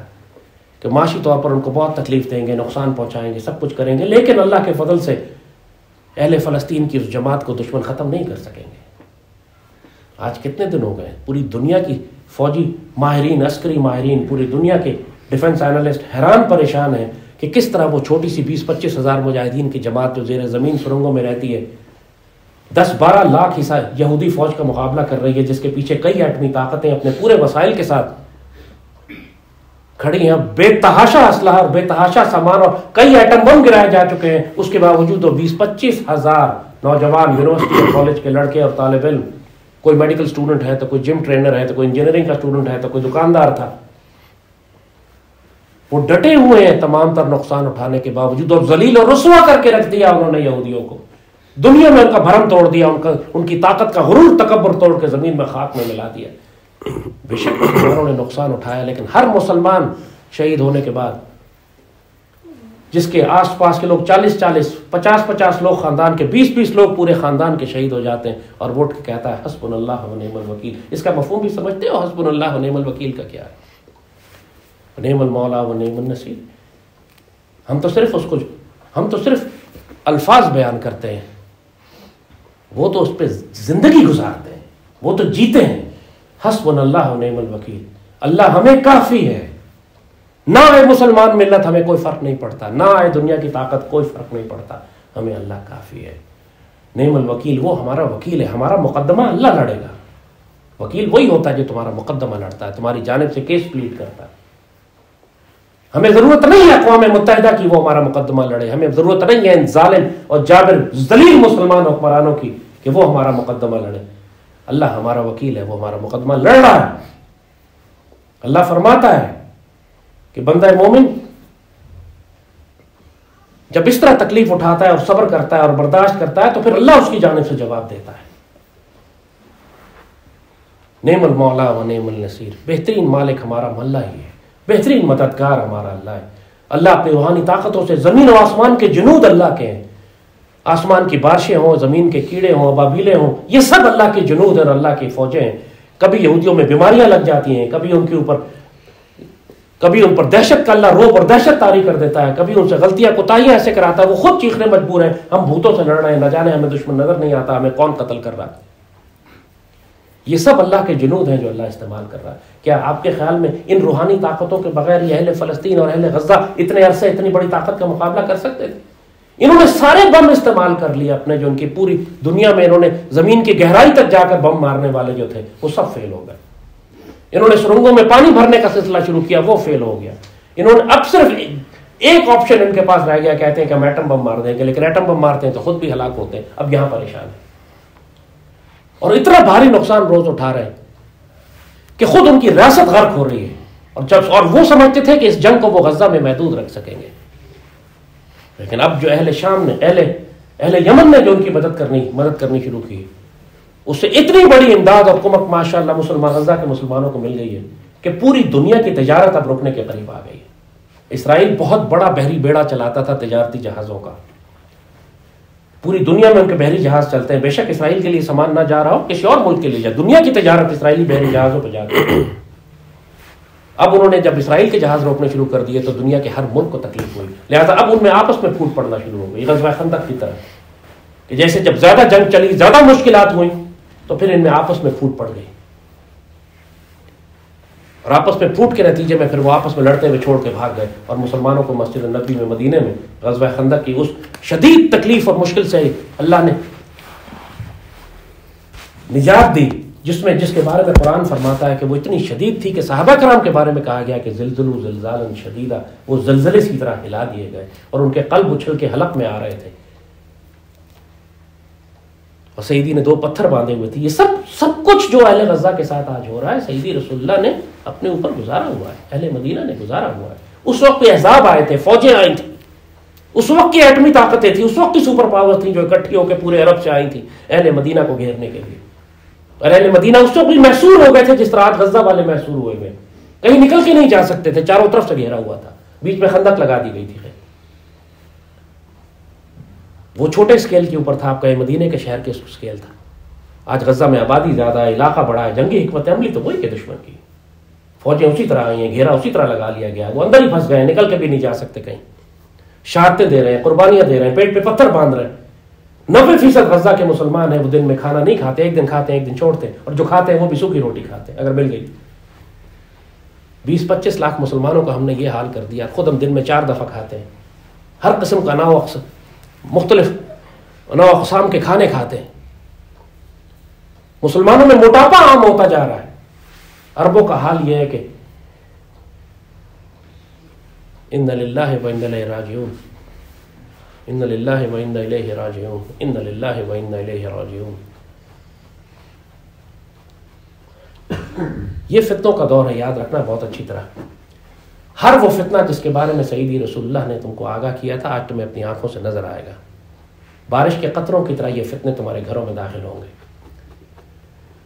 کہ معاشی طور پر ان کو بہت تکلیف دیں گے، نقصان پہنچائیں گے، سب کچھ کریں گے، لیکن اللہ کے فضل سے اہل فلسطین کی اس جماعت کو دشمن ختم نہیں کر سکیں گے. آج کتنے دن ہو گئے، پوری دنیا کی فوجی ماہرین، عسکری ماہرین، پوری دنیا کے ڈیفنس اینالسٹ حیران پریشان ہیں کہ کس طرح وہ چھوٹی سی 20-25 ہزار مجاہدین کی جماعت جو زیر زمین سرنگوں میں رہتی ہے 10-12 لاکھ یہودی فوج کا مقابلہ کر رہی ہے، جس کے پیچھے کئی ایٹمی طاقتیں اپنے پورے وسائل کے ساتھ کھڑی ہیں، بے تحاشا اسلحہ اور بے تحاشا سامان، اور کئی ایٹم بم گرائے جا چکے ہیں. اس کے باوجود وہ 20-25 ہزار نوجوان یونیورسٹی اور کالج کے لڑکے اور طالب علم، کوئی میڈیکل اسٹوڈنٹ ہے تو کوئی جم ٹرینر ہے تو کوئی انجینئرنگ کا اسٹوڈنٹ ہے تو کوئی دکاندار تھا، وہ ڈٹے ہوئے ہیں تمام تر نقصان اٹھانے کے باوجود، اور ذلیل اور رسوا کر کے رکھ دیا انہوں نے یہودیوں کو، دنیا میں ان کا بھرم توڑ دیا، ان کی طاقت کا غرور تکبر توڑ کے زمین میں خاک میں ملا دیا۔ بے شک مسلمانوں نے نقصان اٹھایا، لیکن ہر مسلمان شہید ہونے کے بعد جس کے آس پاس کے لوگ 40 50 لوگ خاندان کے 20 لوگ پورے خاندان کے شہید ہو جاتے ہیں، اور ووٹ کے کہتا ہے حسبنا اللہ و نعم الوکیل۔ اس کا مفہوم بھی سمجھتے ہو حسبنا اللہ و نعم الوکیل کا کیا ہے؟ نعم المولا و نعم النصیر۔ ہم تو صرف الفاظ بیان کرتے ہیں، وہ تو اس پہ زندگی گزارتے ہیں، وہ تو جیتے ہیں۔ حسبنا اللہ و نعم الوکیل، اللہ ہمیں کافی ہے، نہ آئے مسلمان ملت ہمیں کوئی فرق نہیں پڑتا، نہ آئے دنیا کی طاقت کوئی فرق نہیں پڑتا، ہمیں اللہ کافی ہے۔ نعم الوکیل، وہ ہمارا وکیل ہے، ہمارا مقدمہ اللہ لڑے گا۔ وکیل وہی ہوتا ہے جو تمہارا مقدمہ لڑتا ہے، تمہاری جانب سے کیس پلیڈ کرتا ہے۔ ہمیں ضرورت نہیں ہے اقوام متحدہ کی وہ ہمارا مقدمہ لڑے، ہمیں ضرورت نہیں ہے ان ظالم اور جابر ذلیل مسلمان حکمرانوں کی کہ وہ ہمارا مقدمہ لڑے۔ اللہ ہمارا وکیل ہے، وہ ہمارا مقدمہ لڑ رہا ہے۔ اللہ فرماتا ہے کہ بندہ مومن جب اس طرح تکلیف اٹھاتا ہے اور صبر کرتا ہے اور برداشت کرتا ہے تو پھر اللہ اس کی جانب سے جواب دیتا ہے۔ نعم المولا و نعم النصیر، بہترین مالک ہمارا اللہ ہی ہے، بہترین مددگار ہمارا اللہ ہے۔ اللہ اپنی روحانی طاقتوں سے، زمین و آسمان کے جنود اللہ کے ہیں، آسمان کی بارشیں ہوں، زمین کے کیڑے ہوں، ابابیلیں ہوں، یہ سب اللہ کے جنود اور اللہ کی فوجیں ہیں۔ کبھی یہودیوں میں بیماریاں لگ جاتی ہیں، کبھی ان پر دہشت کا اللہ روب اور دہشت طاری کر دیتا ہے، کبھی ان سے غلطیاں کوتاہیاں ایسے کراتا ہے وہ خود چیخنے مجبور ہیں، ہم بھوتوں سے لڑ رہے ہیں، نہ جانے ہمیں دشمن نظر نہیں آتا، ہمیں کون قتل کر رہا ہے۔ یہ سب اللہ کے جنود ہیں جو اللہ استعمال کر رہا ہے۔ کیا آپ کے خیال میں ان روحانی طاقتوں کے بغیر یہ اہل فلسطین اور اہل غزہ اتنے عرصے اتنی بڑی طاقت کا مقابلہ کر سکتے تھے؟ انہوں نے سارے بم استعمال کر لیے اپنے، جو ان کی پوری دنیا میں انہوں نے زمین کی گہرائی تک جا کر بم مارنے والے جو تھے وہ سب فیل ہو گئے۔ انہوں نے سرنگوں میں پانی بھرنے کا سلسلہ شروع کیا، وہ فیل ہو گیا۔ انہوں نے اب صرف ایک آپشن ان کے پاس رہ گیا، کہتے ہیں کہ ہم ایٹم بم مار دیں گے، لیکن ایٹم بم مارتے ہیں تو خود بھی ہلاک ہوتے ہیں، اب یہاں پریشان ہیں اور اتنا بھاری نقصان روز اٹھا رہے ہیں کہ خود ان کی ریاست غرق ہو رہی ہے، اور وہ سمجھتے تھے کہ اس جنگ کو وہ غزہ میں محدود رکھ سکیں گے، لیکن اب جو اہل شام نے، اہل یمن نے جو ان کی مدد کرنی شروع کی، اس سے اتنی بڑی امداد اور کمک ماشاءاللہ غزہ کے مسلمانوں کو مل گئی ہے کہ پوری دنیا کی تجارت اب رکنے کے قریب آ گئی ہے۔ اسرائیل بہت بڑا بحری بیڑا چلاتا تھا تجارتی جہازوں کا، پوری دنیا میں ان کے بحری جہاز چلتے ہیں، بے شک اسرائیل کے لیے سامان نہ جا رہا ہو، کسی اور ملک کے لیے جائے، دنیا کی تجارت اسرائیلی بحری جہازوں پہ جاتی ہے۔ اب انہوں نے جب اسرائیل کے جہاز روکنے شروع کر دیے تو دنیا کے ہر ملک کو تکلیف ہوئی، لہذا اب ان میں آپس میں پھوٹ پڑنا شروع ہو گئی، غزوہ خندق کی طرح کہ جیسے جب زیادہ جنگ چلی، زیادہ مشکلات ہوئیں تو پھر ان میں آپس میں پھوٹ پڑ گئی، اور آپس میں پھوٹ کے نتیجے میں پھر وہ آپس میں لڑتے ہوئے چھوڑ کے بھاگ گئے، اور مسلمانوں کو مسجد النبی میں مدینے میں غزوہ خندق کی اس شدید تکلیف اور مشکل سے اللہ نے نجات دی، جس کے بارے میں قرآن فرماتا ہے کہ وہ اتنی شدید تھی کہ صحابہ کرام کے بارے میں کہا گیا کہ زلزلوا زلزالا شدیدا، وہ زلزلے کی طرح ہلا دیے گئے اور ان کے قلب اچھل کے حلق میں آ رہے تھے، اور سیدی نے 2 پتھر باندھے ہوئے تھے۔ یہ سب کچھ جو اہل غزہ کے ساتھ آج ہو رہا ہے، سیدی رسول اللہ نے اپنے اوپر گزارا ہوا ہے، اہل مدینہ نے گزارا ہوا ہے۔ اس وقت پہ احزاب آئے تھے، فوجیں آئی تھیں، اس وقت کی ایٹمی طاقتیں تھیں، اس وقت کی سپر پاور تھیں جو اکٹھی ہو کے پورے عرب سے آئی تھیں اہل مدینہ کو گھیرنے کے لیے، اور اہل مدینہ اس وقت بھی محصور ہو گئے تھے جس طرح آج غزہ والے محصور ہوئے ہوئے، کہیں نکل کے نہیں جا سکتے تھے، چاروں طرف سے گھیرا ہوا تھا، بیچ میں خندق لگا دی گئی تھی۔ وہ چھوٹے اسکیل کے اوپر تھا، آپ کا مدینے کے شہر کے اسکیل تھا۔ آج غزہ میں آبادی زیادہ ہے، علاقہ بڑا ہے، جنگی حکمت عملی تو وہی کہ دشمن کی، فوجیں اسی طرح آئی ہیں، گھیرا اسی طرح لگا لیا گیا، وہ اندر ہی پھنس گئے ہیں، نکل کے بھی نہیں جا سکتے کہیں، شہادتیں دے رہے ہیں، قربانیاں دے رہے ہیں، پیٹ پہ پتھر باندھ رہے ہیں۔ 90% غزہ کے مسلمان ہیں وہ دن میں کھانا نہیں کھاتے، ایک دن کھاتے ہیں ایک دن چھوڑتے ہیں، اور جو کھاتے ہیں وہ بھی سوکھی روٹی کھاتے ہیں اگر مل گئی۔ 20-25 لاکھ مسلمانوں کا ہم نے یہ حال کر دیا، خود ہم دن میں 4 دفعہ کھاتے ہیں، ہر قسم کا مختلف انواع اقسام کے کھانے کھاتے ہیں۔ مسلمانوں میں موٹاپا عام ہوتا جا رہا ہے۔ عربوں کا حال یہ ہے کہ ان للہ و انا الیہ راجعون، ان للہ و انا الیہ راجعون، ان للہ و انا الیہ راجعون۔ یہ فتنوں کا دور ہے، یاد رکھنا بہت اچھی طرح۔ ہر وہ فتنہ جس کے بارے میں سیدی رسول اللہ نے تم کو آگاہ کیا تھا آج تمہیں اپنی آنکھوں سے نظر آئے گا. بارش کے قطروں کی طرح یہ فتنے تمہارے گھروں میں داخل ہوں گے.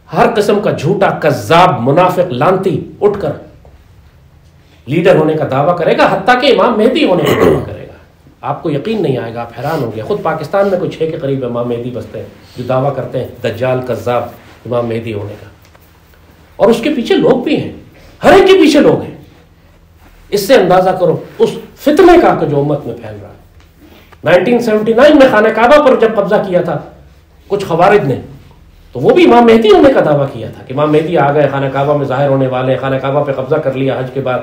ہر قسم کا جھوٹا کذاب منافق لانتی اٹھ کر لیڈر ہونے کا دعویٰ کرے گا، حتیٰ کہ امام مہدی ہونے کا دعویٰ کرے گا. آپ کو یقین نہیں آئے گا، آپ حیران ہوں گے. خود پاکستان میں کوئی 6 کے قریب امام مہدی بستے ہیں جو دعویٰ کرتے ہیں دجال کذاب امام مہدی ہونے کا. اور اس کے پیچھے لوگ بھی ہیں، ہر ایک کے پیچھے لوگ ہیں. اس سے اندازہ کرو اس فتنے کا کہ جو امت میں پھیل رہا ہے. 1979 میں خانہ کعبہ پر جب قبضہ کیا تھا کچھ خوارج نے، تو وہ بھی امام مہدی ہونے کا دعویٰ کیا تھا کہ امام مہدی آ گئے، خانہ کعبہ میں ظاہر ہونے والے ہیں، خانہ کعبہ پہ قبضہ کر لیا حج کے بعد.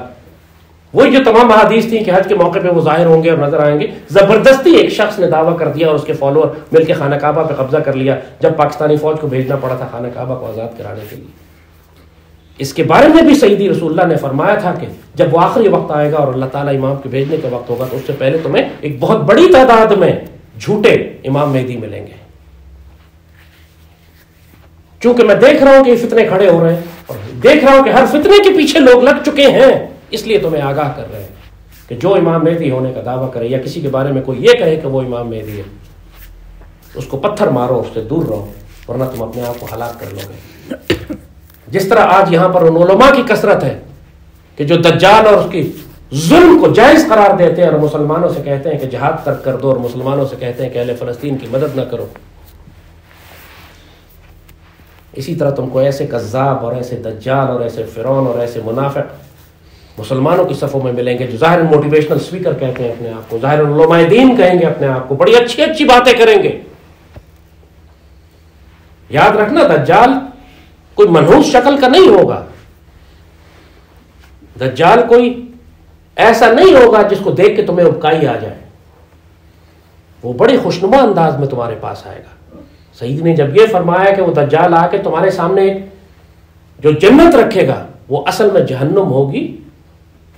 وہی جو تمام احادیث تھیں کہ حج کے موقع پہ وہ ظاہر ہوں گے اور نظر آئیں گے، زبردستی ایک شخص نے دعویٰ کر دیا اور اس کے فالوور مل کے خانہ کعبہ پہ قبضہ کر لیا جب پاکستانی فوج کو بھیجنا پڑا تھا خانہ کعبہ کو آزاد کرانے کے لیے. اس کے بارے میں بھی سیدی رسول اللہ نے فرمایا تھا کہ جب وہ آخری وقت آئے گا اور اللہ تعالیٰ امام کے بھیجنے کا وقت ہوگا تو اس سے پہلے تمہیں ایک بہت بڑی تعداد میں جھوٹے امام مہدی ملیں گے. چونکہ میں دیکھ رہا ہوں کہ یہ فتنے کھڑے ہو رہے ہیں اور دیکھ رہا ہوں کہ ہر فتنے کے پیچھے لوگ لگ چکے ہیں، اس لیے تمہیں آگاہ کر رہے ہیں کہ جو امام مہدی ہونے کا دعویٰ کرے یا کسی کے بارے میں کوئی یہ کہے کہ وہ امام مہدی ہے، اس کو پتھر مارو، اس سے دور رہو، ورنہ تم اپنے آپ کو ہلاک کر لو گے. جس طرح آج یہاں پر ان علماء کی کثرت ہے کہ جو دجال اور اس کی ظلم کو جائز قرار دیتے ہیں اور مسلمانوں سے کہتے ہیں کہ جہاد ترک کر دو اور مسلمانوں سے کہتے ہیں کہ اہل فلسطین کی مدد نہ کرو، اسی طرح تم کو ایسے کذاب اور ایسے دجال اور ایسے فرعون اور ایسے منافق مسلمانوں کی صفوں میں ملیں گے جو ظاہر موٹیویشنل اسپیکر کہتے ہیں اپنے آپ کو، ظاہر علماء دین کہیں گے اپنے آپ کو، بڑی اچھی اچھی باتیں کریں گے. یاد رکھنا دجال کوئی منحوس شکل کا نہیں ہوگا. دجال کوئی ایسا نہیں ہوگا جس کو دیکھ کے تمہیں ابکائی آ جائے. وہ بڑی خوشنما انداز میں تمہارے پاس آئے گا. سعید نے جب یہ فرمایا کہ وہ دجال آ کے تمہارے سامنے ایک جو جنت رکھے گا وہ اصل میں جہنم ہوگی،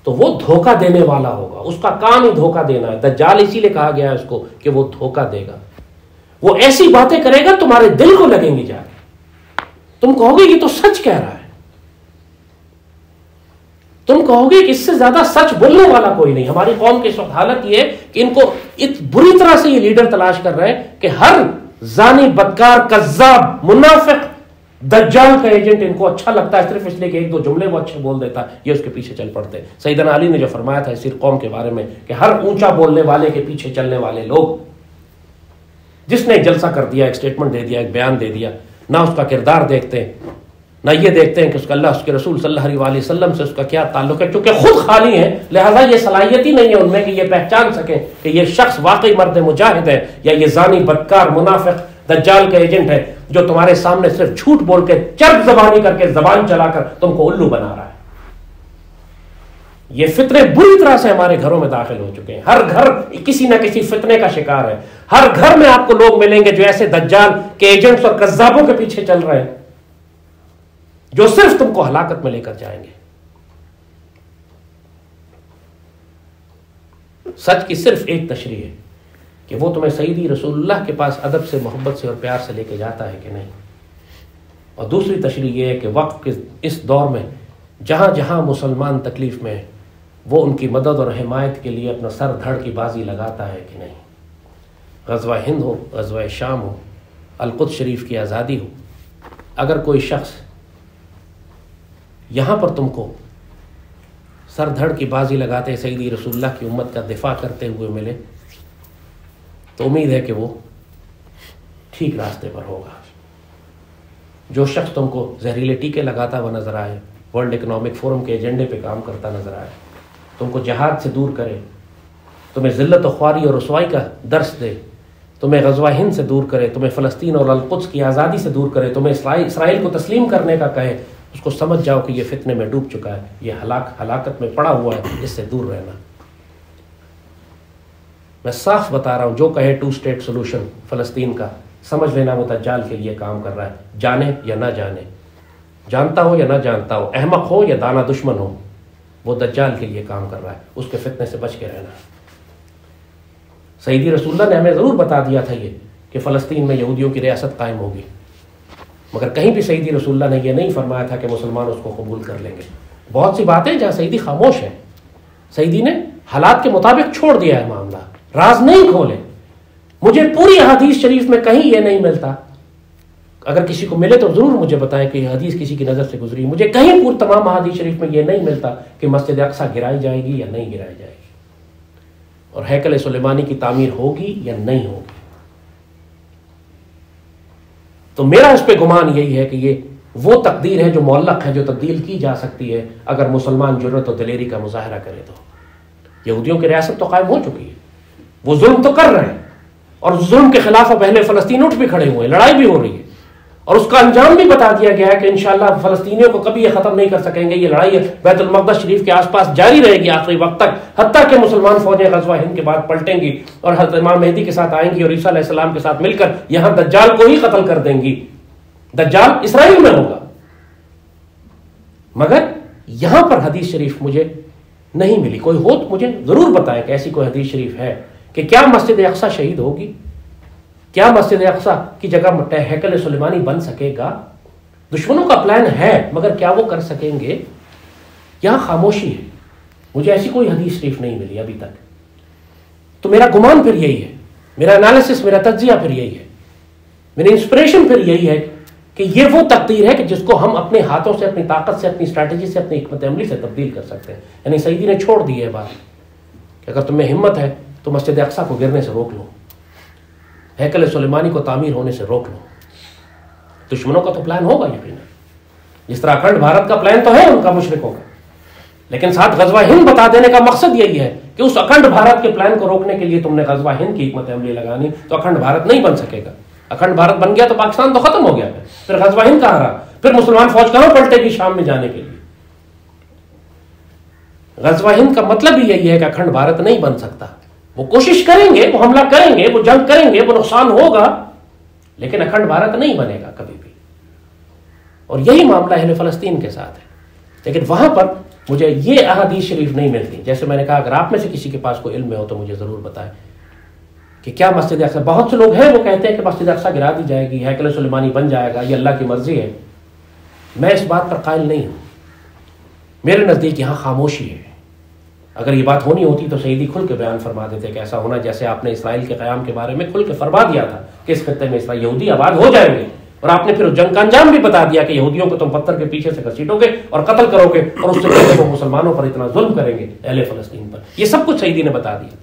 تو وہ دھوکہ دینے والا ہوگا. اس کا کام ہی دھوکہ دینا ہے. دجال اسی لیے کہا گیا ہے اس کو کہ وہ دھوکہ دے گا. وہ ایسی باتیں کرے گا تمہارے دل کو لگیں گی جا کے، تم کہو گے یہ تو سچ کہہ رہا ہے. تم کہو گے کہ اس سے زیادہ سچ بولنے والا کوئی نہیں. ہماری قوم کی اس وقت حالت یہ ہے کہ ان کو بری طرح سے یہ لیڈر تلاش کر رہے ہیں کہ ہر زانی، بدکار، کذاب، منافق، دجال کا ایجنٹ ان کو اچھا لگتا ہے صرف اس لیے کہ ایک دو جملے وہ اچھے بول دیتا ہے، یہ اس کے پیچھے چل پڑتے ہیں. سیدنا علی نے جو فرمایا تھا اس قوم کے بارے میں کہ ہر اونچا بولنے والے کے پیچھے چلنے والے لوگ، جس نے ایک جلسہ کر دیا، ایک سٹیٹمنٹ دے دیا، ایک بیان دے دیا، نہ اس کا کردار دیکھتے ہیں، نہ یہ دیکھتے ہیں کہ اس کا اللہ، اس کے رسول صلی اللہ علیہ وسلم سے اس کا کیا تعلق ہے. چونکہ خود خالی ہیں لہذا یہ صلاحیت ہی نہیں ہے ان میں کہ یہ پہچان سکیں کہ یہ شخص واقعی مرد مجاہد ہے یا یہ زانی، بدکار، منافق، دجال کا ایجنٹ ہے جو تمہارے سامنے صرف جھوٹ بول کے، چرب زبانی کر کے، زبان چلا کر تم کو الو بنا رہا ہے. یہ فتنے بری طرح سے ہمارے گھروں میں داخل ہو چکے ہیں. ہر گھر کسی نہ کسی فتنے کا شکار ہے. ہر گھر میں آپ کو لوگ ملیں گے جو ایسے دجال کے ایجنٹس اور کذابوں کے پیچھے چل رہے ہیں جو صرف تم کو ہلاکت میں لے کر جائیں گے. سچ کی صرف ایک تشریح ہے کہ وہ تمہیں سیدی رسول اللہ کے پاس ادب سے، محبت سے اور پیار سے لے کے جاتا ہے کہ نہیں. اور دوسری تشریح یہ ہے کہ وقت کے اس دور میں جہاں جہاں مسلمان تکلیف میں ہے وہ ان کی مدد اور حمایت کے لیے اپنا سر دھڑ کی بازی لگاتا ہے کہ نہیں. غزوہ ہند ہو، غزوہ شام ہو، القدس شریف کی آزادی ہو، اگر کوئی شخص یہاں پر تم کو سر دھڑ کی بازی لگاتے سیدی رسول اللہ کی امت کا دفاع کرتے ہوئے ملے تو امید ہے کہ وہ ٹھیک راستے پر ہوگا. جو شخص تم کو زہریلے ٹیکے لگاتا ہوا نظر آئے، ورلڈ اکنامک فورم کے ایجنڈے پہ کام کرتا نظر آئے، تم کو جہاد سے دور کرے، تمہیں ذلت و خواری اور رسوائی کا درس دے، تمہیں غزوہ ہند سے دور کرے، تمہیں فلسطین اور القدس کی آزادی سے دور کرے، تمہیں اسرائیل کو تسلیم کرنے کا کہے، اس کو سمجھ جاؤ کہ یہ فتنے میں ڈوب چکا ہے، یہ ہلاکت میں پڑا ہوا ہے، اس سے دور رہنا. میں صاف بتا رہا ہوں، جو کہے 2 اسٹیٹ سولوشن فلسطین کا، سمجھ لینا وہ دجال کے لیے کام کر رہا ہے. جانے یا نہ جانے، جانتا ہو یا نہ جانتا ہو، احمق ہو یا دانا دشمن ہو، وہ دجال کے لیے کام کر رہا ہے. اس کے فتنے سے بچ کے رہنا. سیدی رسول اللہ نے ہمیں ضرور بتا دیا تھا یہ کہ فلسطین میں یہودیوں کی ریاست قائم ہوگی، مگر کہیں بھی سیدی رسول اللہ نے یہ نہیں فرمایا تھا کہ مسلمان اس کو قبول کر لیں گے. بہت سی باتیں جہاں سیدی خاموش ہیں، سعیدی نے حالات کے مطابق چھوڑ دیا ہے معاملہ، راز نہیں کھولے. مجھے پوری حدیث شریف میں کہیں یہ نہیں ملتا، اگر کسی کو ملے تو ضرور مجھے بتائیں کہ یہ حدیث کسی کی نظر سے گزری. مجھے کہیں تمام حدیث شریف میں یہ نہیں ملتا کہ مسجد اقصی گرائی جائے گی یا نہیں گرائی جائے گی، اور ہیکل سلیمانی کی تعمیر ہوگی یا نہیں ہوگی. تو میرا اس پہ گمان یہی ہے کہ یہ وہ تقدیر ہے جو معلق ہے، جو تبدیل کی جا سکتی ہے اگر مسلمان جرأت و دلیری کا مظاہرہ کرے. تو یہودیوں کی ریاست تو قائم ہو چکی ہے، وہ ظلم تو کر رہے ہیں، اور ظلم کے خلاف اب اہل فلسطین اٹھ بھی کھڑے ہوئے، لڑائی بھی ہو رہی ہے، اور اس کا انجام بھی بتا دیا گیا ہے کہ انشاءاللہ فلسطینیوں کو کبھی یہ ختم نہیں کر سکیں گے. یہ لڑائی بیت المقدس شریف کے آس پاس جاری رہے گی آخری وقت تک، حتیٰ کہ مسلمان فوجیں غزوہ ہند کے بعد پلٹیں گی اور حضرت امام مہدی کے ساتھ آئیں گی اور عیسیٰ علیہ السلام کے ساتھ مل کر یہاں دجال کو ہی قتل کر دیں گی. دجال اسرائیل میں ہوگا. مگر یہاں پر حدیث شریف مجھے نہیں ملی. کوئی ہو تو مجھے ضرور بتائے کہ ایسی کوئی حدیث شریف ہے کہ کیا مسجد اقصی شہید ہوگی، کیا مسجد اقصی کی جگہ ہیکل سلیمانی بن سکے گا. دشمنوں کا پلان ہے مگر کیا وہ کر سکیں گے؟ یہاں خاموشی ہے. مجھے ایسی کوئی حدیث شریف نہیں ملی ابھی تک. تو میرا گمان پھر یہی ہے، میرا انالیسس، میرا تجزیہ پھر یہی ہے، میری انسپریشن پھر یہی ہے کہ یہ وہ تقدیر ہے کہ جس کو ہم اپنے ہاتھوں سے، اپنی طاقت سے، اپنی اسٹریٹجی سے، اپنی حکمت عملی سے تبدیل کر سکتے ہیں. یعنی سعیدی نے چھوڑ دی ہے بات کہ اگر تمہیں ہمت ہے تو مسجد اقصی کو گرنے سے روک لو، ہیکل سلیمانی کو تعمیر ہونے سے روک لو. دشمنوں کا تو پلان ہوگا یقینا، جس طرح اکھنڈ بھارت کا پلان تو ہے ان کا مشرکوں کا، لیکن ساتھ غزوہ ہند بتا دینے کا مقصد یہی ہے کہ اس اکھنڈ بھارت کے پلان کو روکنے کے لیے تم نے غزوہ ہند کی حکمت عملی لگانی، تو اکھنڈ بھارت نہیں بن سکے گا. اکھنڈ بھارت بن گیا تو پاکستان تو ختم ہو گیا، پھر غزوہ ہند کہاں رہا، پھر مسلمان فوج کہاں پلٹے گی شام میں جانے کے لیے. غزوہ ہند کا مطلب ہی یہی ہے کہ اکھنڈ بھارت نہیں بن سکتا. وہ کوشش کریں گے، وہ حملہ کریں گے، وہ جنگ کریں گے، وہ نقصان ہوگا، لیکن اکھنڈ بھارت نہیں بنے گا کبھی بھی. اور یہی معاملہ اہل فلسطین کے ساتھ ہے. لیکن وہاں پر مجھے یہ احادیث شریف نہیں ملتی. جیسے میں نے کہا اگر آپ میں سے کسی کے پاس کوئی علم میں ہو تو مجھے ضرور بتائیں کہ کیا مسجد اقصی، بہت سے لوگ ہیں وہ کہتے ہیں کہ مسجد اقصی گرا دی جائے گی، ہیکل سلیمانی بن جائے گا، یہ اللہ کی مرضی ہے. میں اس بات پر قائل نہیں ہوں. میرے نزدیک یہاں خاموشی ہے. اگر یہ بات ہونی ہوتی تو سعیدی کھل کے بیان فرما دیتے کہ ایسا ہونا، جیسے آپ نے اسرائیل کے قیام کے بارے میں کھل کے فرما دیا تھا کہ اس خطے میں اسرائیل یہودی آباد ہو جائیں گے، اور آپ نے پھر اس جنگ کا انجام بھی بتا دیا کہ یہودیوں کو تم پتھر کے پیچھے سے گھسیٹو گے اور قتل کرو گے، اور اس سے پہلے وہ مسلمانوں پر اتنا ظلم کریں گے، اہل فلسطین پر. یہ سب کچھ سعیدی نے بتا دیا.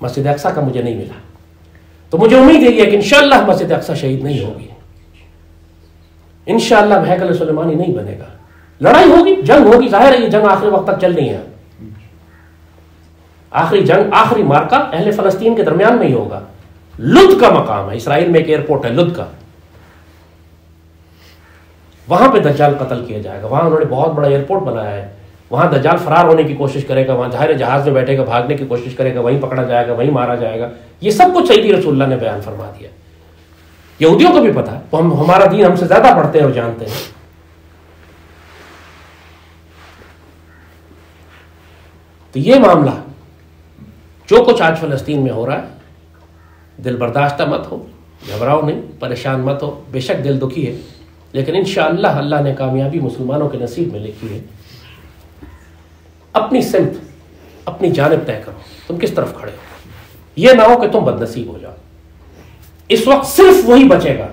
مسجد اقصی کا مجھے نہیں ملا. تو مجھے امید ہے کہ انشاءاللہ مسجد اقصی شہید نہیں ہوگی، انشاءاللہ ہیکل سلیمانی نہیں بنے گا. لڑائی ہوگی، جنگ ہوگی، ظاہر ہے یہ جنگ آخری وقت تک چلنی ہے. آخری جنگ، آخری مارکا اہل فلسطین کے درمیان میں ہی ہوگا. لد کا مقام ہے، اسرائیل میں ایک ایئرپورٹ ہے لد کا، وہاں پہ دجال قتل کیا جائے گا. وہاں انہوں نے بہت بڑا ایئرپورٹ بنایا ہے، وہاں دجال فرار ہونے کی کوشش کرے گا، وہاں ظاہر جہاز میں بیٹھے گا، بھاگنے کی کوشش کرے گا، وہیں پکڑا جائے گا، وہیں مارا جائے گا. یہ سب کچھ سیدی رسول اللہ نے بیان فرما دیا. یہودیوں کو بھی پتا ہے، وہ ہمارا دین ہم سے زیادہ پڑھتے ہیں اور جانتے ہیں. تو یہ معاملہ جو کچھ آج فلسطین میں ہو رہا ہے، دل برداشتہ مت ہو، گھبراؤ نہیں، پریشان مت ہو. بے شک دل دکھی ہے، لیکن انشاءاللہ اللہ نے کامیابی مسلمانوں کے نصیب میں لکھی ہے. اپنی سمت، اپنی جانب طے کرو، تم کس طرف کھڑے ہو. یہ نہ ہو کہ تم بد نصیب ہو جاؤ. اس وقت صرف وہی بچے گا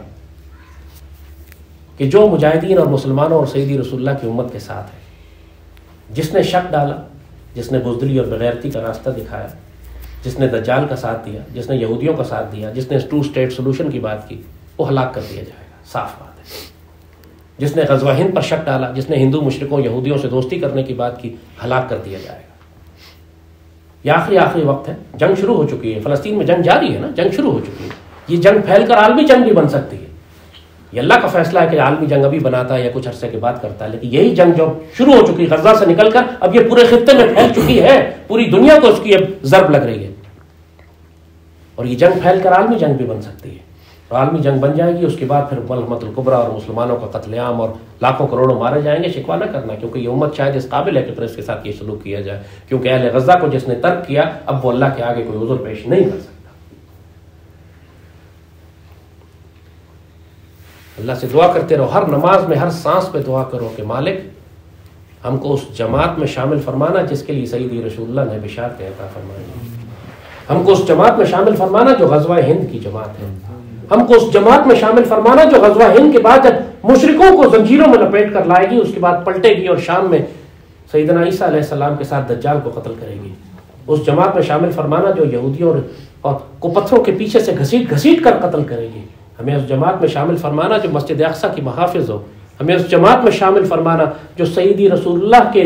کہ جو مجاہدین اور مسلمانوں اور سیدی رسول اللہ کی امت کے ساتھ ہے. جس نے شک ڈالا، جس نے بزدلی اور بغیرتی کا راستہ دکھایا، جس نے دجال کا ساتھ دیا، جس نے یہودیوں کا ساتھ دیا، جس نے 2 اسٹیٹ سولوشن کی بات کی، وہ ہلاک کر دیا جائے گا. صاف بات ہے. جس نے غزوہ ہند پر شک ڈالا، جس نے ہندو مشرکوں یہودیوں سے دوستی کرنے کی بات کی، ہلاک کر دیا جائے گا. یہ آخری وقت ہے. جنگ شروع ہو چکی ہے، فلسطین میں جنگ جاری ہے نا، جنگ شروع ہو چکی ہے. یہ جنگ پھیل کر عالمی جنگ بھی بن سکتی ہے. یہ اللہ کا فیصلہ ہے کہ عالمی جنگ ابھی بناتا ہے یا کچھ عرصے کے بعد کرتا ہے، لیکن یہی جنگ جو شروع ہو چکی ہے غزہ سے نکل کر اب یہ پورے خطے میں پھیل چکی ہے، پوری دنیا کو اس کی اب ضرب لگ رہی ہے. اور یہ جنگ پھیل کر عالمی جنگ بھی بن سکتی ہے. اور عالمی جنگ بن جائے گی، اس کے بعد پھر ملحمۃ الکبریٰ اور مسلمانوں کا قتل عام اور لاکھوں کروڑوں مارے جائیں گے. شکوہ نہ کرنا، کیونکہ یہ امت شاید اس قابل ہے کہ پھر اس کے ساتھ یہ سلوک کیا جائے، کیونکہ اہل غزہ کو جس نے ترک کیا اب وہ اللہ کے آگے کوئی عذر پیش نہیں کر سکتا. اللہ سے دعا کرتے رہو، ہر نماز میں ہر سانس پہ دعا کرو کہ مالک ہم کو اس جماعت میں شامل فرمانا جس کے لیے سیدی رسول اللہ نے بشارتیں عطا فرمائی، ہم کو اس جماعت میں شامل فرمانا جو غزوہ ہند کی جماعت ہے، ہم کو اس جماعت میں شامل فرمانا جو غزوہ ہند کے بعد جب مشرکوں کو زنجیروں میں لپیٹ کر لائے گی، اس کے بعد پلٹے گی اور شام میں سیدنا عیسیٰ علیہ السلام کے ساتھ دجال کو قتل کرے گی، اس جماعت میں شامل فرمانا جو یہودیوں کو پتھروں کے پیچھے سے گھسیٹ گھسیٹ کر قتل کرے گی، ہمیں اس جماعت میں شامل فرمانا جو مسجد اقصیٰ کی محافظ ہو، ہمیں اس جماعت میں شامل فرمانا جو سیدی رسول اللہ کے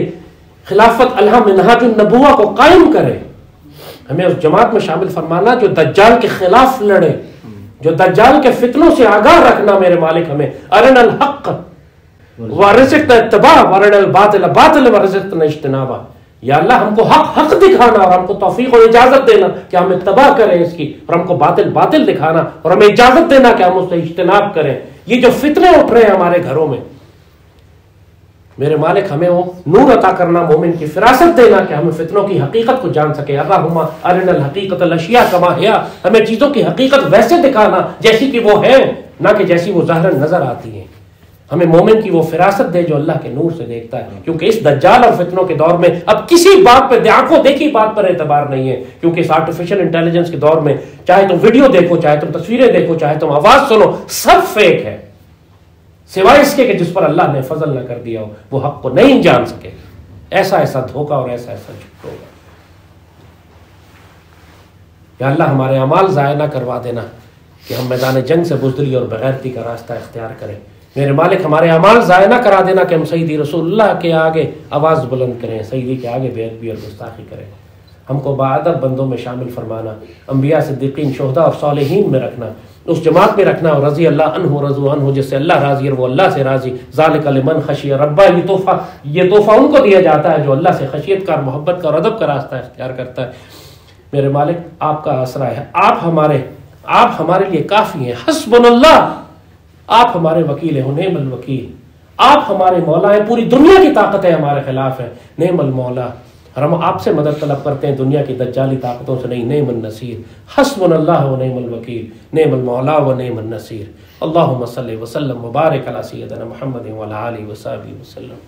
خلافت الہا منہاج النبوہ کو قائم کرے، ہمیں اس جماعت میں شامل فرمانا جو دجال کے خلاف لڑے، جو دجال کے فتنوں سے آگاہ رکھنا میرے مالک ہمیں ارنا الحق ورزقنا اتباع ورنا الباطل باطل ورزقنا اجتنابا، یا اللہ ہم کو حق حق دکھانا اور ہم کو توفیق اور اجازت دینا کہ ہم اتباع کریں اس کی، اور ہم کو باطل باطل دکھانا اور ہمیں اجازت دینا کہ ہم اس سے اجتناب کریں۔ یہ جو فتنے اٹھ رہے ہیں ہمارے گھروں میں میرے مالک ہمیں وہ نور عطا کرنا، مومن کی فراست دینا کہ ہم فتنوں کی حقیقت کو جان سکے۔ اللہم ارنا الحقیقت الاشیاء کما ہی، ہمیں چیزوں کی حقیقت ویسے دکھانا جیسی کہ وہ ہیں، نہ کہ جیسی وہ ظاہراً نظر آتی ہیں۔ ہمیں مومن کی وہ فراست دے جو اللہ کے نور سے دیکھتا ہے، کیونکہ اس دجال اور فتنوں کے دور میں اب کسی بات پہ آنکھوں دیکھی بات پر اعتبار نہیں ہے، کیونکہ اس آرٹیفیشل انٹیلیجنس کے دور میں چاہے تم ویڈیو دیکھو، چاہے تم تصویریں دیکھو، چاہے تم آواز سنو، سب فیک ہے، سوائے اس کے کہ جس پر اللہ نے فضل نہ کر دیا ہو وہ حق کو نہیں جان سکے۔ ایسا ایسا دھوکہ اور ایسا ایسا جھوٹ ہوگا۔ یا اللہ ہمارے اعمال ضائع نہ کروا دینا کہ ہم میدان جنگ سے بزدلی اور بغیرتی کا راستہ اختیار کریں۔ میرے مالک ہمارے اعمال ضائع نہ کرا دینا کہ ہم سیدی رسول اللہ کے آگے آواز بلند کریں، سیدی کے آگے بے ادبی اور گستاخی کریں۔ ہم کو باادب بندوں میں شامل فرمانا، انبیاء صدیقین شہداء اور صالحین میں رکھنا، اس جماعت میں رکھنا، اور رضی اللہ عنہ رضو عنہ، جس سے اللہ راضی اور وہ اللہ سے راضی۔ ذالک لمن خشی ربہ، یہ تحفہ ان کو دیا جاتا ہے جو اللہ سے خشیت کا اور محبت کا اور ادب کا راستہ اختیار کرتا ہے۔ میرے مالک آپ کا آسرا ہے، آپ ہمارے لیے کافی ہیں، حسبنا اللہ، آپ ہمارے وکیل ہیں، نعم الوکیل، آپ ہمارے مولا ہیں، پوری دنیا کی طاقتیں ہمارے خلاف ہیں، نعم المولا، اور ہم آپ سے مدد طلب کرتے ہیں دنیا کی دجالی طاقتوں سے نہیں، نعم النصیر، حسبنا اللہ و نعم الوکیل، نعم المولا و نعم النصیر۔ اللہم صلی وسلم وبارک علی سیدنا محمد وعلی آلہ وصحبہ وسلم۔